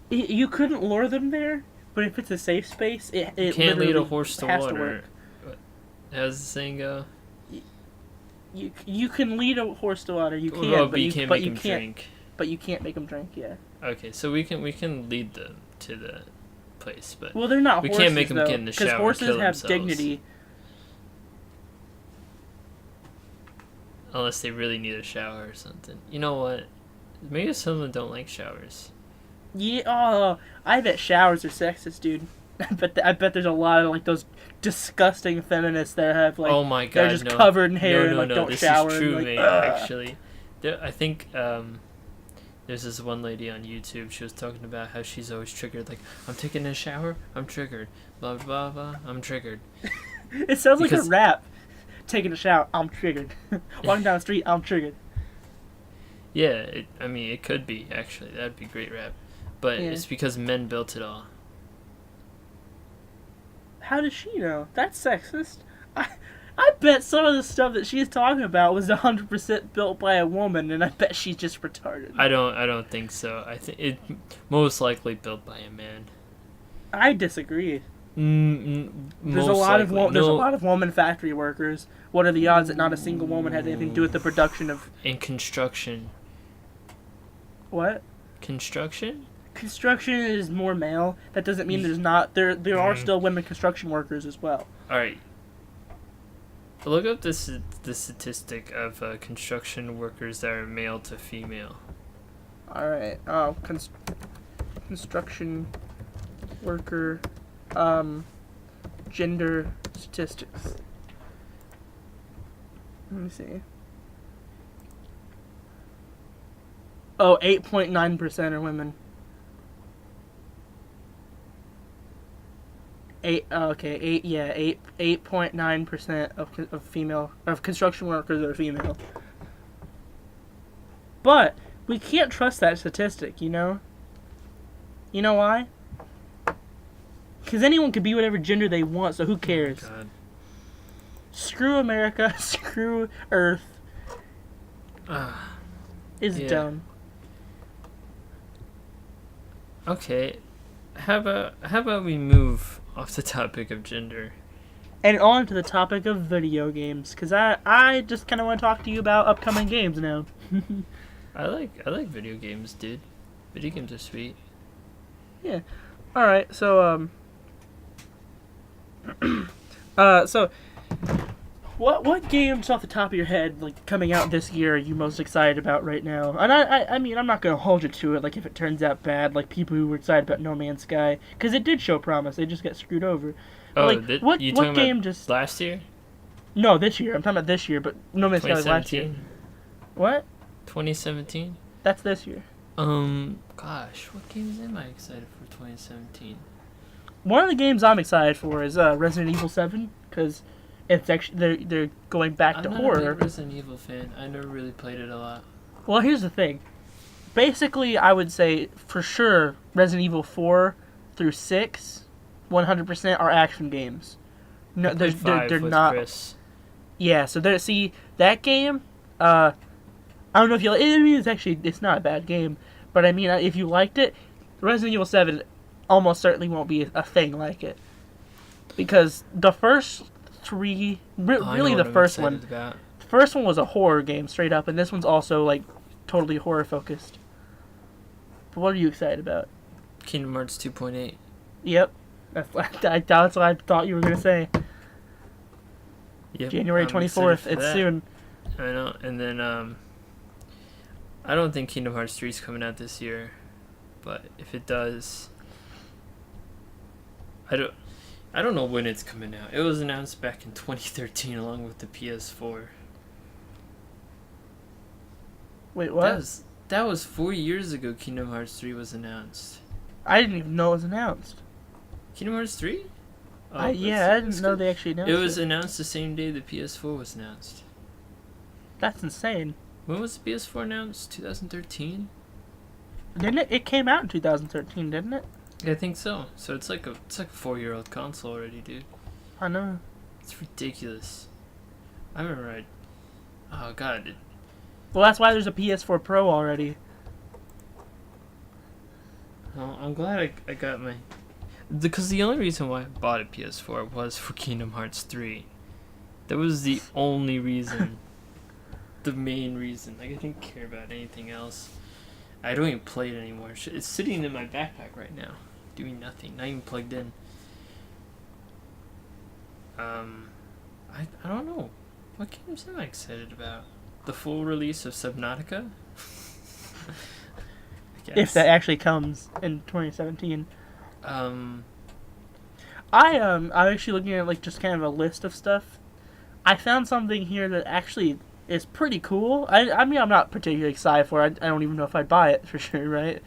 You couldn't lure them there, but if it's a safe space, it You can't lead a literally horse to has water. work. How's the saying go? You can lead a horse to water. You can, Well, but you can't but make you him can't. drink. But you can't make them drink. Yeah. Okay, so we can lead them to the place, but Well, they're not we horses. can't make them get in the shower and horses kill have themselves. dignity. Unless they really need a shower or something. You know what? Maybe some of them don't like showers. Yeah. Oh, I bet showers are sexist, dude. I bet there's a lot of those disgusting feminists that have Oh my god, they're just no. covered in hair No, and don't this shower. is true, and, mate, ugh. actually. I think there's this one lady on YouTube, she was talking about how she's always triggered, I'm taking a shower, I'm triggered. Blah, blah, blah, I'm triggered. It sounds like a Because- rap. Taking a shower, I'm triggered. Walking down the street, I'm triggered. Yeah, it could be, actually. That'd be great rap. But Yeah. it's because men built it all. How does she know? That's sexist. I bet some of the stuff that she's talking about was 100% built by a woman, and I bet she's just retarded. I don't think so. I think it most likely built by a man. I disagree. There's There's a lot of woman factory workers. What are the odds that not a single woman had anything to do with the production of in construction. what? Construction? Construction is more male. That doesn't mean there's not there are still women construction workers as well. All right. Look up the statistic of construction workers that are male to female. All right. Construction worker gender statistics. Let me see. Oh, 8.9% are women. 8.9% of construction workers are female. But we can't trust that statistic, you know? You know why? Because anyone can be whatever gender they want, so who cares? Oh, God. Screw America, screw Earth. It's Yeah. dumb. Okay. How about we move off the topic of gender? And on to the topic of video games, because I just kind of want to talk to you about upcoming games now. I like video games, dude. Video games are sweet. Yeah. All right. So so what games off the top of your head coming out this year are you most excited about right now? And I mean I'm not gonna hold you to it if it turns out bad people who were excited about No Man's Sky because it did show promise. They just got screwed over. Oh, What you talking game about just last year? No, this year. I'm talking about this year, but No Man's Sky was last year. 2017? What? 2017? That's this year. Gosh, what games am I excited for 2017? One of the games I'm excited for is Resident Evil 7 because it's actually they're going back to I'm not horror. a big Resident Evil fan. I never really played it a lot. Well, here's the thing. Basically, I would say for sure Resident Evil 4 through 6, 100% are action games. No, I played five they're with not. Chris. Yeah, so there. See that game. I don't know if you. I mean, it's not a bad game, but I mean, if you liked it, Resident Evil 7 almost certainly won't be a thing like it, because the first three, really the first one, About. the first one was a horror game straight up, and this one's also like totally horror focused. But what are you excited about? Kingdom Hearts 2.8. Yep, that's what I thought you were gonna say. Yep, January I'm 24th. excited for It's that. soon. I know, and then I don't think Kingdom Hearts 3 is coming out this year, but if it does, I don't know when it's coming out. It was announced back in 2013 along with the PS4. Wait, what? That was 4 years ago. Kingdom Hearts 3 was announced. I didn't even know it was announced. Kingdom Hearts 3? Oh, I didn't know they actually announced It it. was announced the same day the PS4 was announced. That's insane. When was the PS4 announced? 2013? Didn't it? It came out in 2013, didn't it? I think so. So it's like a 4-year-old console already, dude. I know. It's ridiculous. I remember oh god. Well, that's why there's a PS4 Pro already. Well, I'm glad I got my... Because the only reason why I bought a PS4 was for Kingdom Hearts 3. That was the only reason. The main reason. Like, I didn't care about anything else. I don't even play it anymore. It's sitting in my backpack right now. Doing nothing. Not even plugged in. I don't know. What games am I excited about? The full release of Subnautica? I guess. If that actually comes in 2017. Um... I'm actually looking at like just kind of a list of stuff. I found something here that actually is pretty cool. I mean, I'm not particularly excited for it. I don't even know if I'd buy it for sure, right?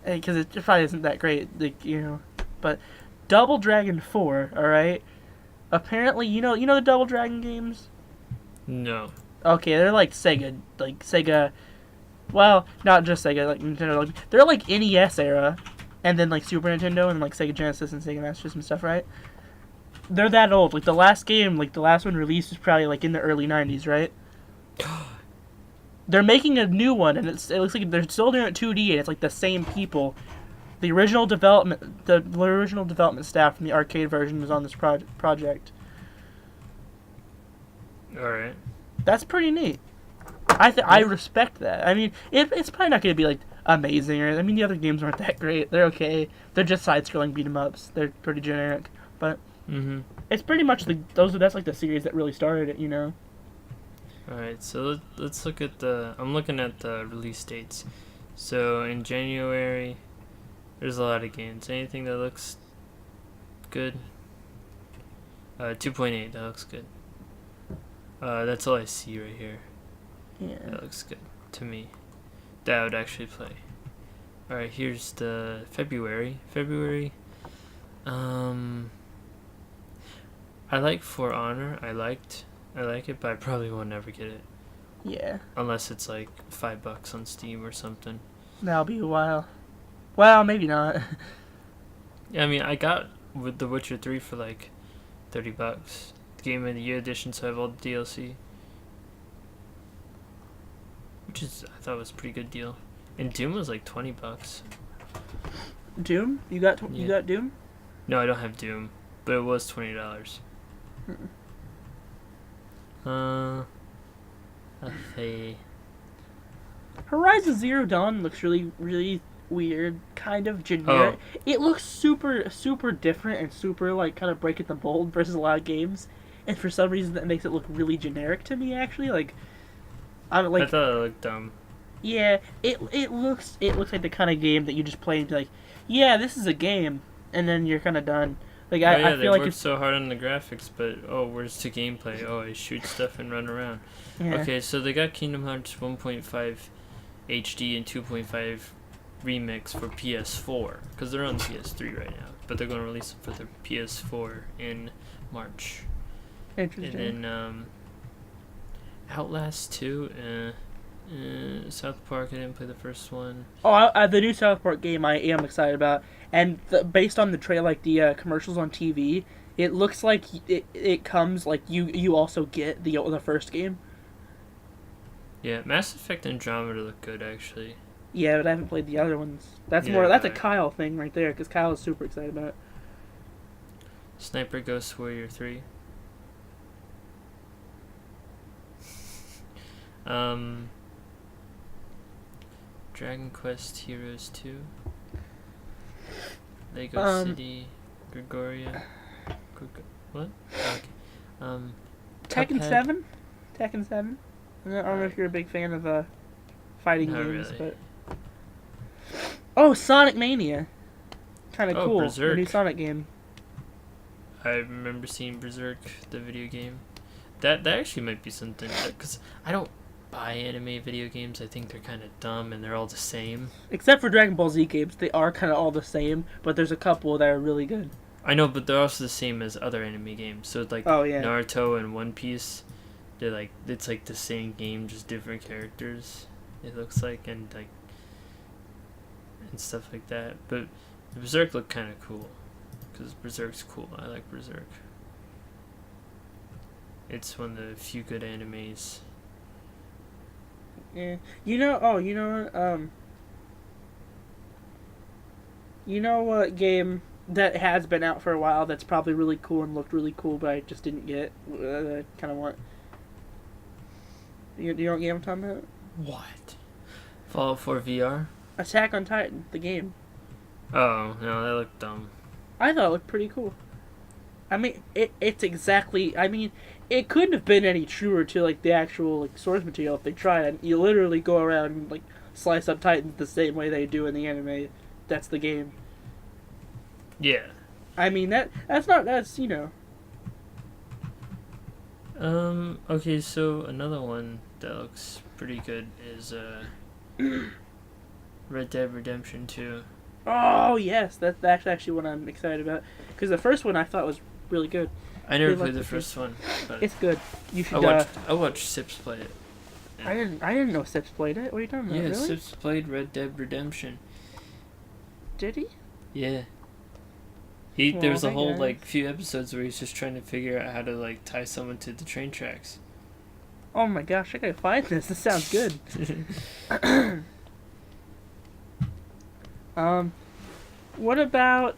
Because it probably isn't that great, like, you know. But Double Dragon 4, all right. Apparently, you know the Double Dragon games. No. Okay, they're like Sega. Well, not just Sega, like Nintendo. Like, they're like NES era, and then like Super Nintendo, and like Sega Genesis and Sega Master System stuff, right? They're that old. Like the last game, like the last one released was probably like in the early '90s, right? They're making a new one, and it looks like they're still doing it 2D, and it's like the same people. The original development staff from the arcade version is on this project. Alright. That's pretty neat. I respect that. I mean, it's probably not going to be like amazing, or I mean, the other games aren't that great. They're okay. They're just side-scrolling beat 'em ups. They're pretty generic, but it's pretty much that's like the series that really started it, you know. Alright, so let's look at I'm looking at the release dates. So in January, there's a lot of games. Anything that looks good? 2.8, that looks good. That's all I see right here. Yeah. That looks good to me. That I would actually play. Alright, here's the February. I like For Honor. I like it, but I probably will never get it. Yeah. Unless it's like $5 on Steam or something. That'll be a while. Well, maybe not. Yeah, I mean, I got with The Witcher 3 for like $30. The Game of the Year edition, so I have all the DLC. Which I thought was a pretty good deal. And Doom was like $20. Doom? You got Yeah. Doom? No, I don't have Doom, but it was $20. Okay. Horizon Zero Dawn looks really, really weird, kind of generic. It looks super, super different and super like kind of breaking the mold versus a lot of games. And for some reason, that makes it look really generic to me. Actually, I I thought it looked dumb. Yeah, it looks like the kind of game that you just play and be like, yeah, this is a game, and then you're kind of done. Like Oh yeah, I they feel like worked it's so hard on the graphics, but where's the gameplay? Oh, I shoot stuff and run around. yeah. Okay, so they got Kingdom Hearts 1.5 HD and 2.5 remix for PS4 because they're on PS3 right now, but they're going to release them for the PS4 in March. Interesting. And then Outlast 2, South Park. I didn't play the first one. Oh, the new South Park game I am excited about, and based on the trailer, like the commercials on TV, It looks like it comes like you also get the first game. Yeah, Mass Effect Andromeda look good actually. Yeah, but I haven't played the other ones. That's Yeah, that's a I- Kyle thing right there, because Kyle is super excited about it. Sniper Ghost Warrior 3. Dragon Quest Heroes 2. Lego City Gregoria. What? Okay. Tekken Cuphead. 7? Tekken 7? I don't know if you're a big fan of fighting Not games, really. but... Oh, Sonic Mania! Kind of Oh, cool. The Berserk. new Sonic game. I remember seeing Berserk, the video game. That actually might be something, because I don't buy anime video games. I think they're kind of dumb and they're all the same. Except for Dragon Ball Z games, they are kind of all the same, but there's a couple that are really good. I know, but they're also the same as other anime games. So it's like Oh, yeah. Naruto and One Piece, they're like, it's like the same game, just different characters. It looks like, and stuff like that. But Berserk looked kind of cool, because Berserk's cool. I like Berserk. It's one of the few good animes. Yeah. You know what game that has been out for a while that's probably really cool and looked really cool, but I just didn't get? I kind of want... You know what game I'm talking about? What? Fallout 4 VR? Attack on Titan, the game. Oh, no, that looked dumb. I thought it looked pretty cool. I mean, it's exactly... I mean, it couldn't have been any truer to, like, the actual, like, source material if they tried. And you literally go around and, like, slice up Titans the same way they do in the anime. That's the game. Yeah. I mean, that's, you know... Okay, so another one that looks pretty good is, Red Dead Redemption 2. Oh, yes, that's actually what I'm excited about. Because the first one I thought was really good. I never They played look the the first one, but It's good. You should, I watched Sips play it. I didn't know Sips played it. What are you talking about? Yeah, Really? Sips played Red Dead Redemption. Did he? Yeah. Well, There was a hey, whole, guys. like, few episodes where he's just trying to figure out how to, like, tie someone to the train tracks. Oh my gosh, I gotta find this. This sounds good. What about,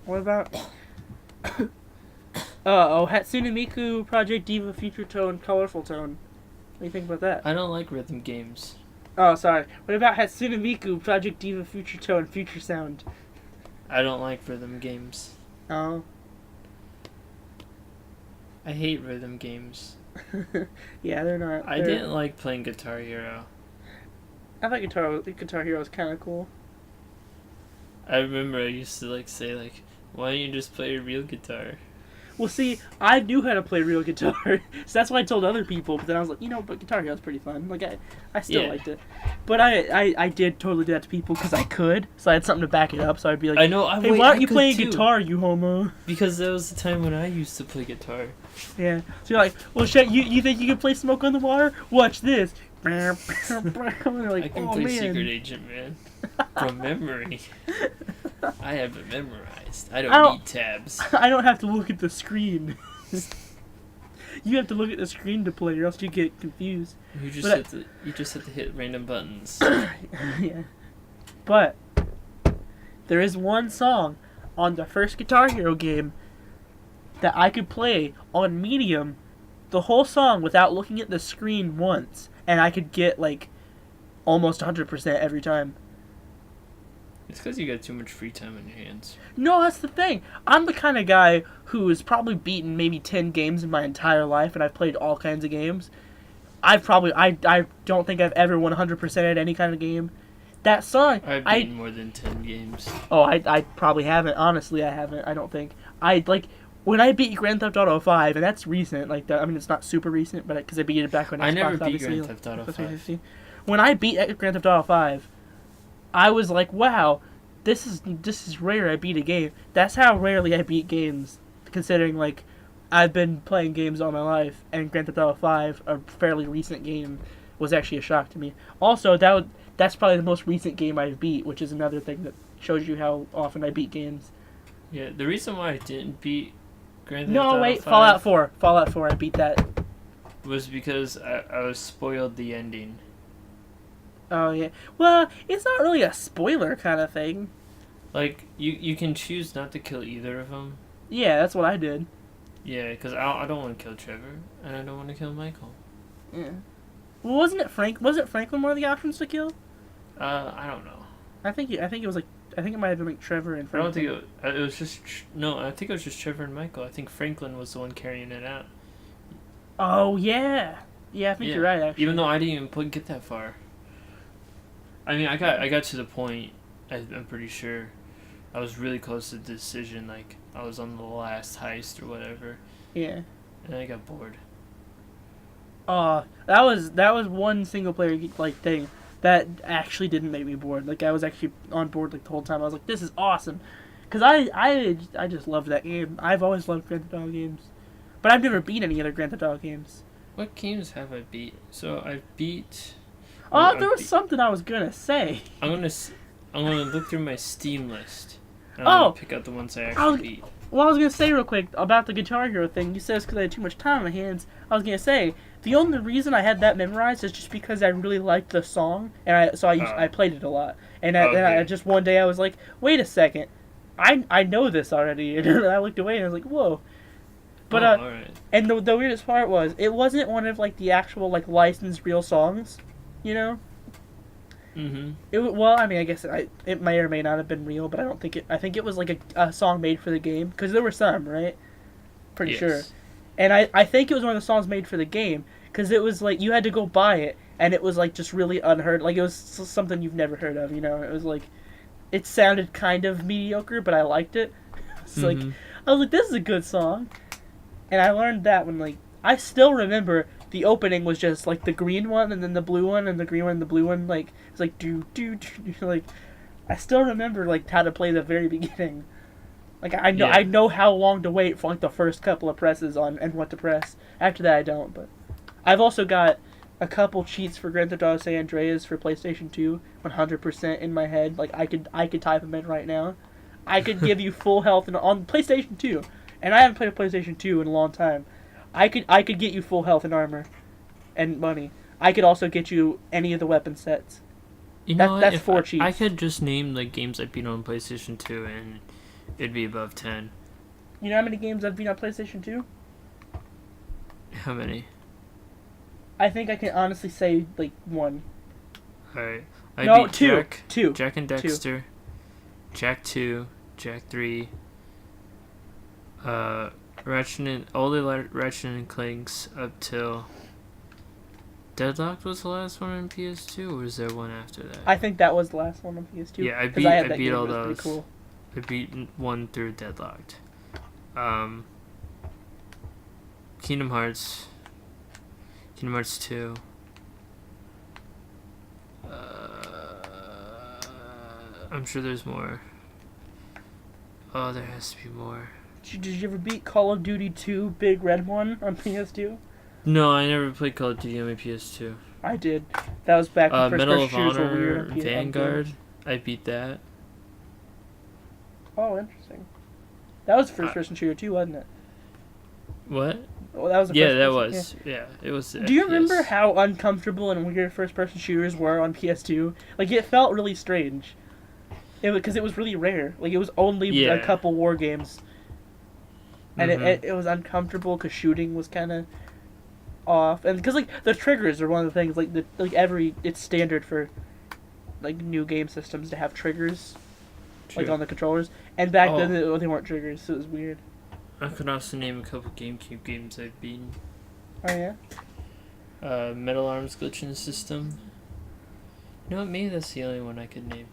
what about, Hatsune Miku Project Diva Future Tone Colorful Tone. What do you think about that? I don't like rhythm games. Oh, sorry. What about Hatsune Miku Project Diva Future Tone Future Sound? I don't like rhythm games. Oh. I hate rhythm games. Yeah, they're not. I didn't like playing Guitar Hero. I thought Guitar Hero was kind of cool. I remember I used to, like, say, like, why don't you just play a real guitar? Well, see, I knew how to play real guitar, so that's why I told other people. But then I was like, but Guitar Hero's pretty fun. Like, I still Yeah. liked it. But I did totally do that to people because I could, so I had something to back it up. So I'd be like, I know. hey, why aren't you playing guitar, you homo? Because that was the time when I used to play guitar. Yeah. So you're like, well, shit, you think you can play Smoke on the Water? Watch this. And they're like, I can oh play man. Secret Agent, man. From memory. I have it memorized. I I don't- don't need tabs. I don't have to look at the screen. You have to look at the screen to play, or else you get confused. You just But have to hit random buttons. Yeah. But there is one song on the first Guitar Hero game that I could play on medium the whole song without looking at the screen once, and I could get like almost 100% every time. It's because you got too much free time on your hands. No, that's the thing. I'm the kind of guy who has probably beaten maybe 10 games in my entire life, and I've played all kinds of games. I don't think I've ever 100% at any kind of game. That song, I've beaten more than 10 games. I probably haven't. Honestly, I haven't. I don't think. When I beat Grand Theft Auto 5, and that's recent, like that. I mean, it's not super recent, but because I beat it back when Xbox, I never beat obviously, Grand Theft Auto like, 5. 360. When I beat Grand Theft Auto 5, I was like, wow, this is rare. I beat a game. That's how rarely I beat games, considering like I've been playing games all my life, and Grand Theft Auto 5, a fairly recent game, was actually a shock to me. Also, that's probably the most recent game I've beat, which is another thing that shows you how often I beat games. Yeah, the reason why I didn't beat Grand Theft No, Auto wait, 5 Fallout 4. Fallout 4, I beat that. was because I was spoiled the ending. Oh, yeah. Well, it's not really a spoiler kind of thing. Like, you can choose not to kill either of them. Yeah, that's what I did. Yeah, because I don't want to kill Trevor, and I don't want to kill Michael. Yeah. Well, wasn't it Franklin one of the options to kill? I don't know. I think it was like, I think it might have been like Trevor and I don't Franklin. think it was just... No, I think it was just Trevor and Michael. I think Franklin was the one carrying it out. Oh, yeah. Yeah, I think you're right, actually. Even though I didn't even get that far. I mean, I got to the point, I'm pretty sure. I was really close to the decision, like, I was on the last heist or whatever, Yeah. and I got bored. That was one single player like thing that actually didn't make me bored. Like I was actually on board like the whole time. I was like, this is awesome, because I just love that game. I've always loved Grand Theft Auto games, but I've never beat any other Grand Theft Auto games. What games have I beat? So I beat... There was something I was gonna say. I'm gonna look through my Steam list. And Oh! I'm gonna pick out the ones I actually beat. Well, I was gonna say real quick about the Guitar Hero thing. You said it's because I had too much time on my hands. I was gonna say the only reason I had that memorized is just because I really liked the song, and I played it a lot. And I just one day I was like, wait a second, I know this already, and I looked away and I was like, whoa. But alright. and the weirdest part was it wasn't one of like the actual like licensed real songs, you know. Mm-hmm. Well, I mean, I guess it may or may not have been real, but I don't think it. I think it was like a song made for the game because there were some, right? Pretty Yes. sure. And I think it was one of the songs made for the game because it was like you had to go buy it, and it was like just really unheard. Like it was something you've never heard of, you know. It was like it sounded kind of mediocre, but I liked it. It's like I was like, this is a good song, and I learned that when like I still remember. The opening was just like the green one and then the blue one and the green one and the blue one, like it's like do like I still remember like how to play the very beginning. Like I know how long to wait for like the first couple of presses on and what to press. After that I don't, but I've also got a couple cheats for Grand Theft Auto San Andreas for PlayStation 2 100% in my head. Like I could type them in right now. I could give you full health on PlayStation 2. And I haven't played a PlayStation 2 in a long time. I could get you full health and armor, and money. I could also get you any of the weapon sets. You know That's what? 4 If cheats. I could just name the games I beat on PlayStation 2 and it'd be above 10. You know how many games I've beat on PlayStation 2? How many? I think I can honestly say like 1. Alright. No, beat 2. Jack, 2. Jack and Dexter, Jack 2, Jack 3, all the Ratchet and Clanks up till Deadlocked was the last one on PS2, or was there one after that? I think that was the last one on PS2. Yeah, I 'cause beat had that beat game, all it was pretty those. Cool. I beat 1 through Deadlocked. Kingdom Hearts 2. I'm sure there's more. Oh, there has to be more. Did you ever beat Call of Duty 2 Big Red One on PS2? No, I never played Call of Duty on my PS2. I did. That was back when Medal of first-person shooters were Honor, weird on PS2. Vanguard. I beat that. Oh, interesting. That was first-person shooter too, wasn't it? What? Oh, that was a Yeah, that first-person- was. Yeah, it was. Do you FPS. remember how uncomfortable and weird first-person shooters were on PS2? Like, it felt really strange. Because it was really rare. Like, it was only a couple war games. And it was uncomfortable because shooting was kind of off. And because, like, the triggers are one of the things, it's standard for, like, new game systems to have triggers, like, on the controllers. And back then, they weren't triggers, so it was weird. I could also name a couple GameCube games I've beaten. Oh, yeah? Metal Arms Glitching System. You know what? Maybe that's the only one I could name.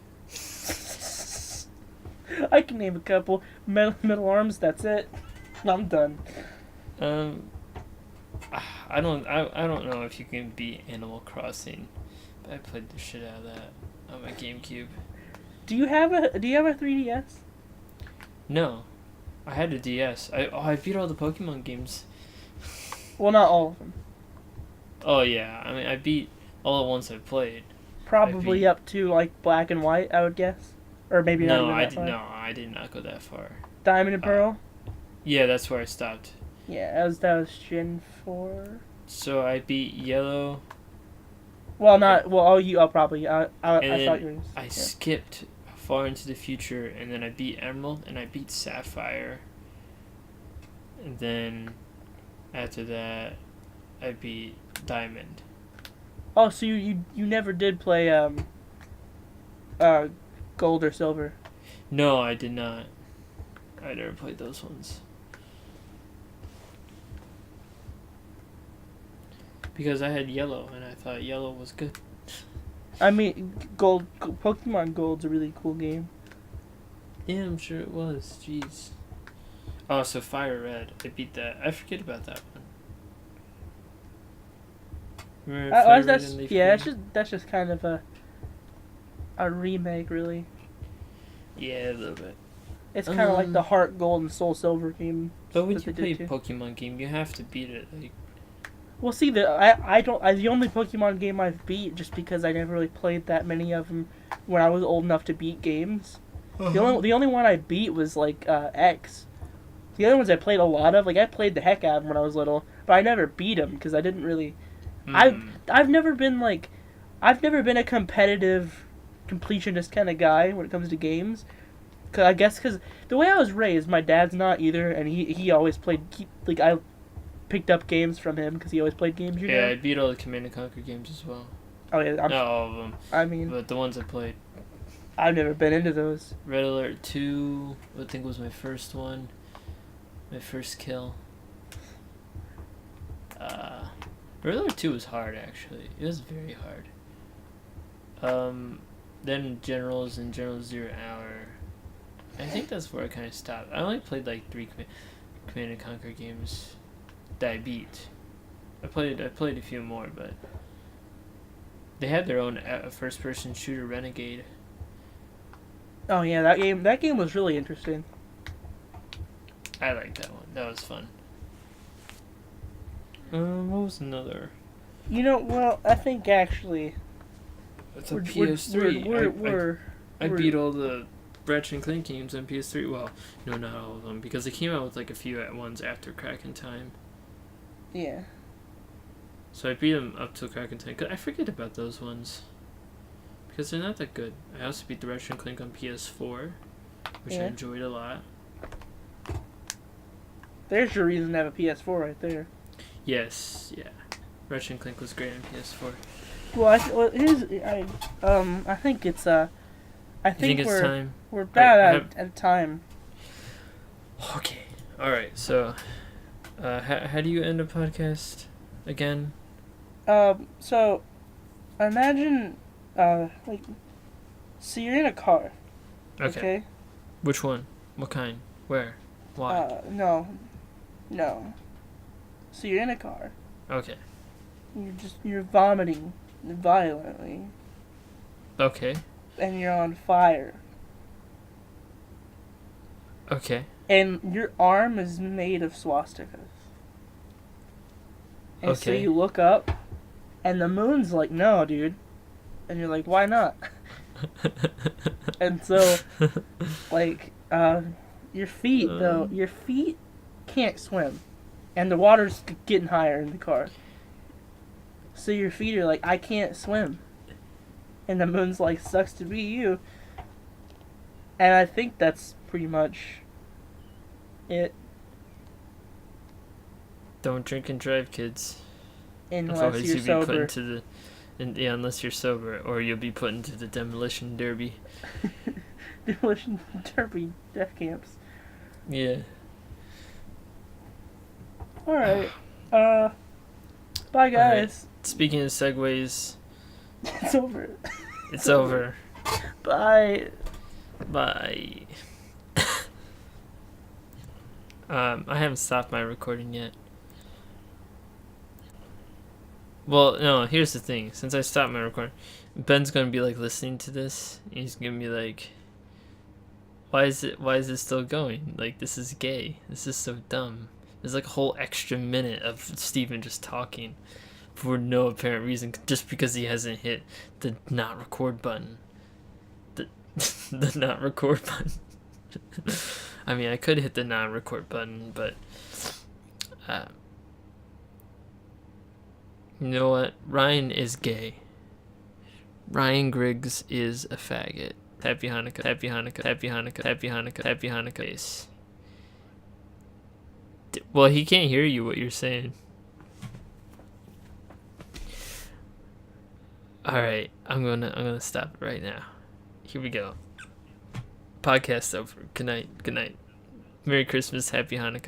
I can name a couple. Metal Arms, that's it. I'm done. I don't know if you can beat Animal Crossing, but I played the shit out of that on my GameCube. Do you have a 3DS? No, I had a DS. I beat all the Pokemon games. Well, not all of them. Oh yeah, I mean I beat all the ones I've played. Probably beat- up to like black and white, I would guess, or maybe not No, even I that did far. no, I did not go that far. Diamond and Pearl. Yeah, that's where I stopped. Yeah, that was Gen 4. So I beat Yellow. Well, not well. I'll probably. I And thought then you were. I skipped far into the future, and then I beat Emerald, and I beat Sapphire. And then after that, I beat Diamond. Oh, so you never did play gold or silver? No, I did not. I never played those ones. Because I had Yellow, and I thought Yellow was good. I mean, Pokemon Gold's a really cool game. Yeah, I'm sure it was. Jeez. Oh, so Fire Red. I beat that. I forget about that one. Remember Fire Red and Leaf Green? that's just kind of a remake, really. Yeah, a little bit. It's kind of like the Heart Gold and Soul Silver game. But when that you they play did too. Pokemon game, you have to beat it. Like, Well, see, the only Pokemon game I've beat just because I never really played that many of them when I was old enough to beat games. The only one I beat was like X. The other ones I played a lot of, like I played the heck out of them when I was little, but I never beat them because I didn't really. I've never been a competitive completionist kind of guy when it comes to games. Cause the way I was raised, my dad's not either, and he always played. I picked up games from him because he always played games. Yeah, I beat all the Command and Conquer games as well. Oh yeah, Not all of them, I mean, but the ones I played. I've never been into those. Red Alert 2, I think was my first one. My first kill. Red Alert 2 was hard, actually. It was very hard. Then Generals and General Zero Hour. I think that's where I kind of stopped. I only played like 3 Command and Conquer games that I beat. I played a few more, but they had their own first-person shooter, Renegade. Oh yeah, that game was really interesting. I liked that one. That was fun. What was another? You know, well, I think actually It's a PS3. we're I beat all the Ratchet and Clank games on PS3. Well, no, not all of them, because they came out with like a few at once after Crack in Time. yeah. So I beat them up till Crack in Time. 'Cause I forget about those ones because they're not that good. I also beat the Ratchet and Clank on PS4, which I Yeah. enjoyed a lot. There's your reason to have a PS4 right there. Yes, yeah. Ratchet and Clank was great on PS4. Well, I think it's I think it's we're time. we're about I out of time. Okay. All right. So, how do you end a podcast again? So imagine like, so you're in a car. Okay. Okay. Which one? What kind? Where? Why? No. So you're in a car. Okay. You're vomiting violently, Okay. and you're on fire. Okay. And your arm is made of swastikas. And so Okay. you look up, and the moon's like, no, dude. And you're like, why not? And so, like, your feet, though, your feet can't swim. And the water's getting higher in the car. So your feet are like, I can't swim. And the moon's like, sucks to be you. And I think that's pretty much it. Don't drink and drive, kids. Unless Otherwise you're you'll be put sober. into the unless you're sober, or you'll be put into the demolition derby. Demolition Derby death camps. Yeah. Alright. Bye guys. Speaking of segues, It's over. it's over. Bye. Bye. I haven't stopped my recording yet. Well, no, here's the thing. Since I stopped my recording, Ben's gonna be like listening to this. He's gonna be like, why is it still going? Like, this is gay. This is so dumb. There's like a whole extra minute of Steven just talking. for no apparent reason, just because he hasn't hit the not record button. The not record button. I mean, I could hit the not record button, but you know what? Ryan is gay. Ryan Griggs is a faggot. Happy Hanukkah, happy Hanukkah, happy Hanukkah, happy Hanukkah, happy Hanukkah. Face. Well, he can't hear you what you're saying. Alright, I'm gonna stop it right now. Here we go. Podcast over. Good night. Good night. Merry Christmas, happy Hanukkah.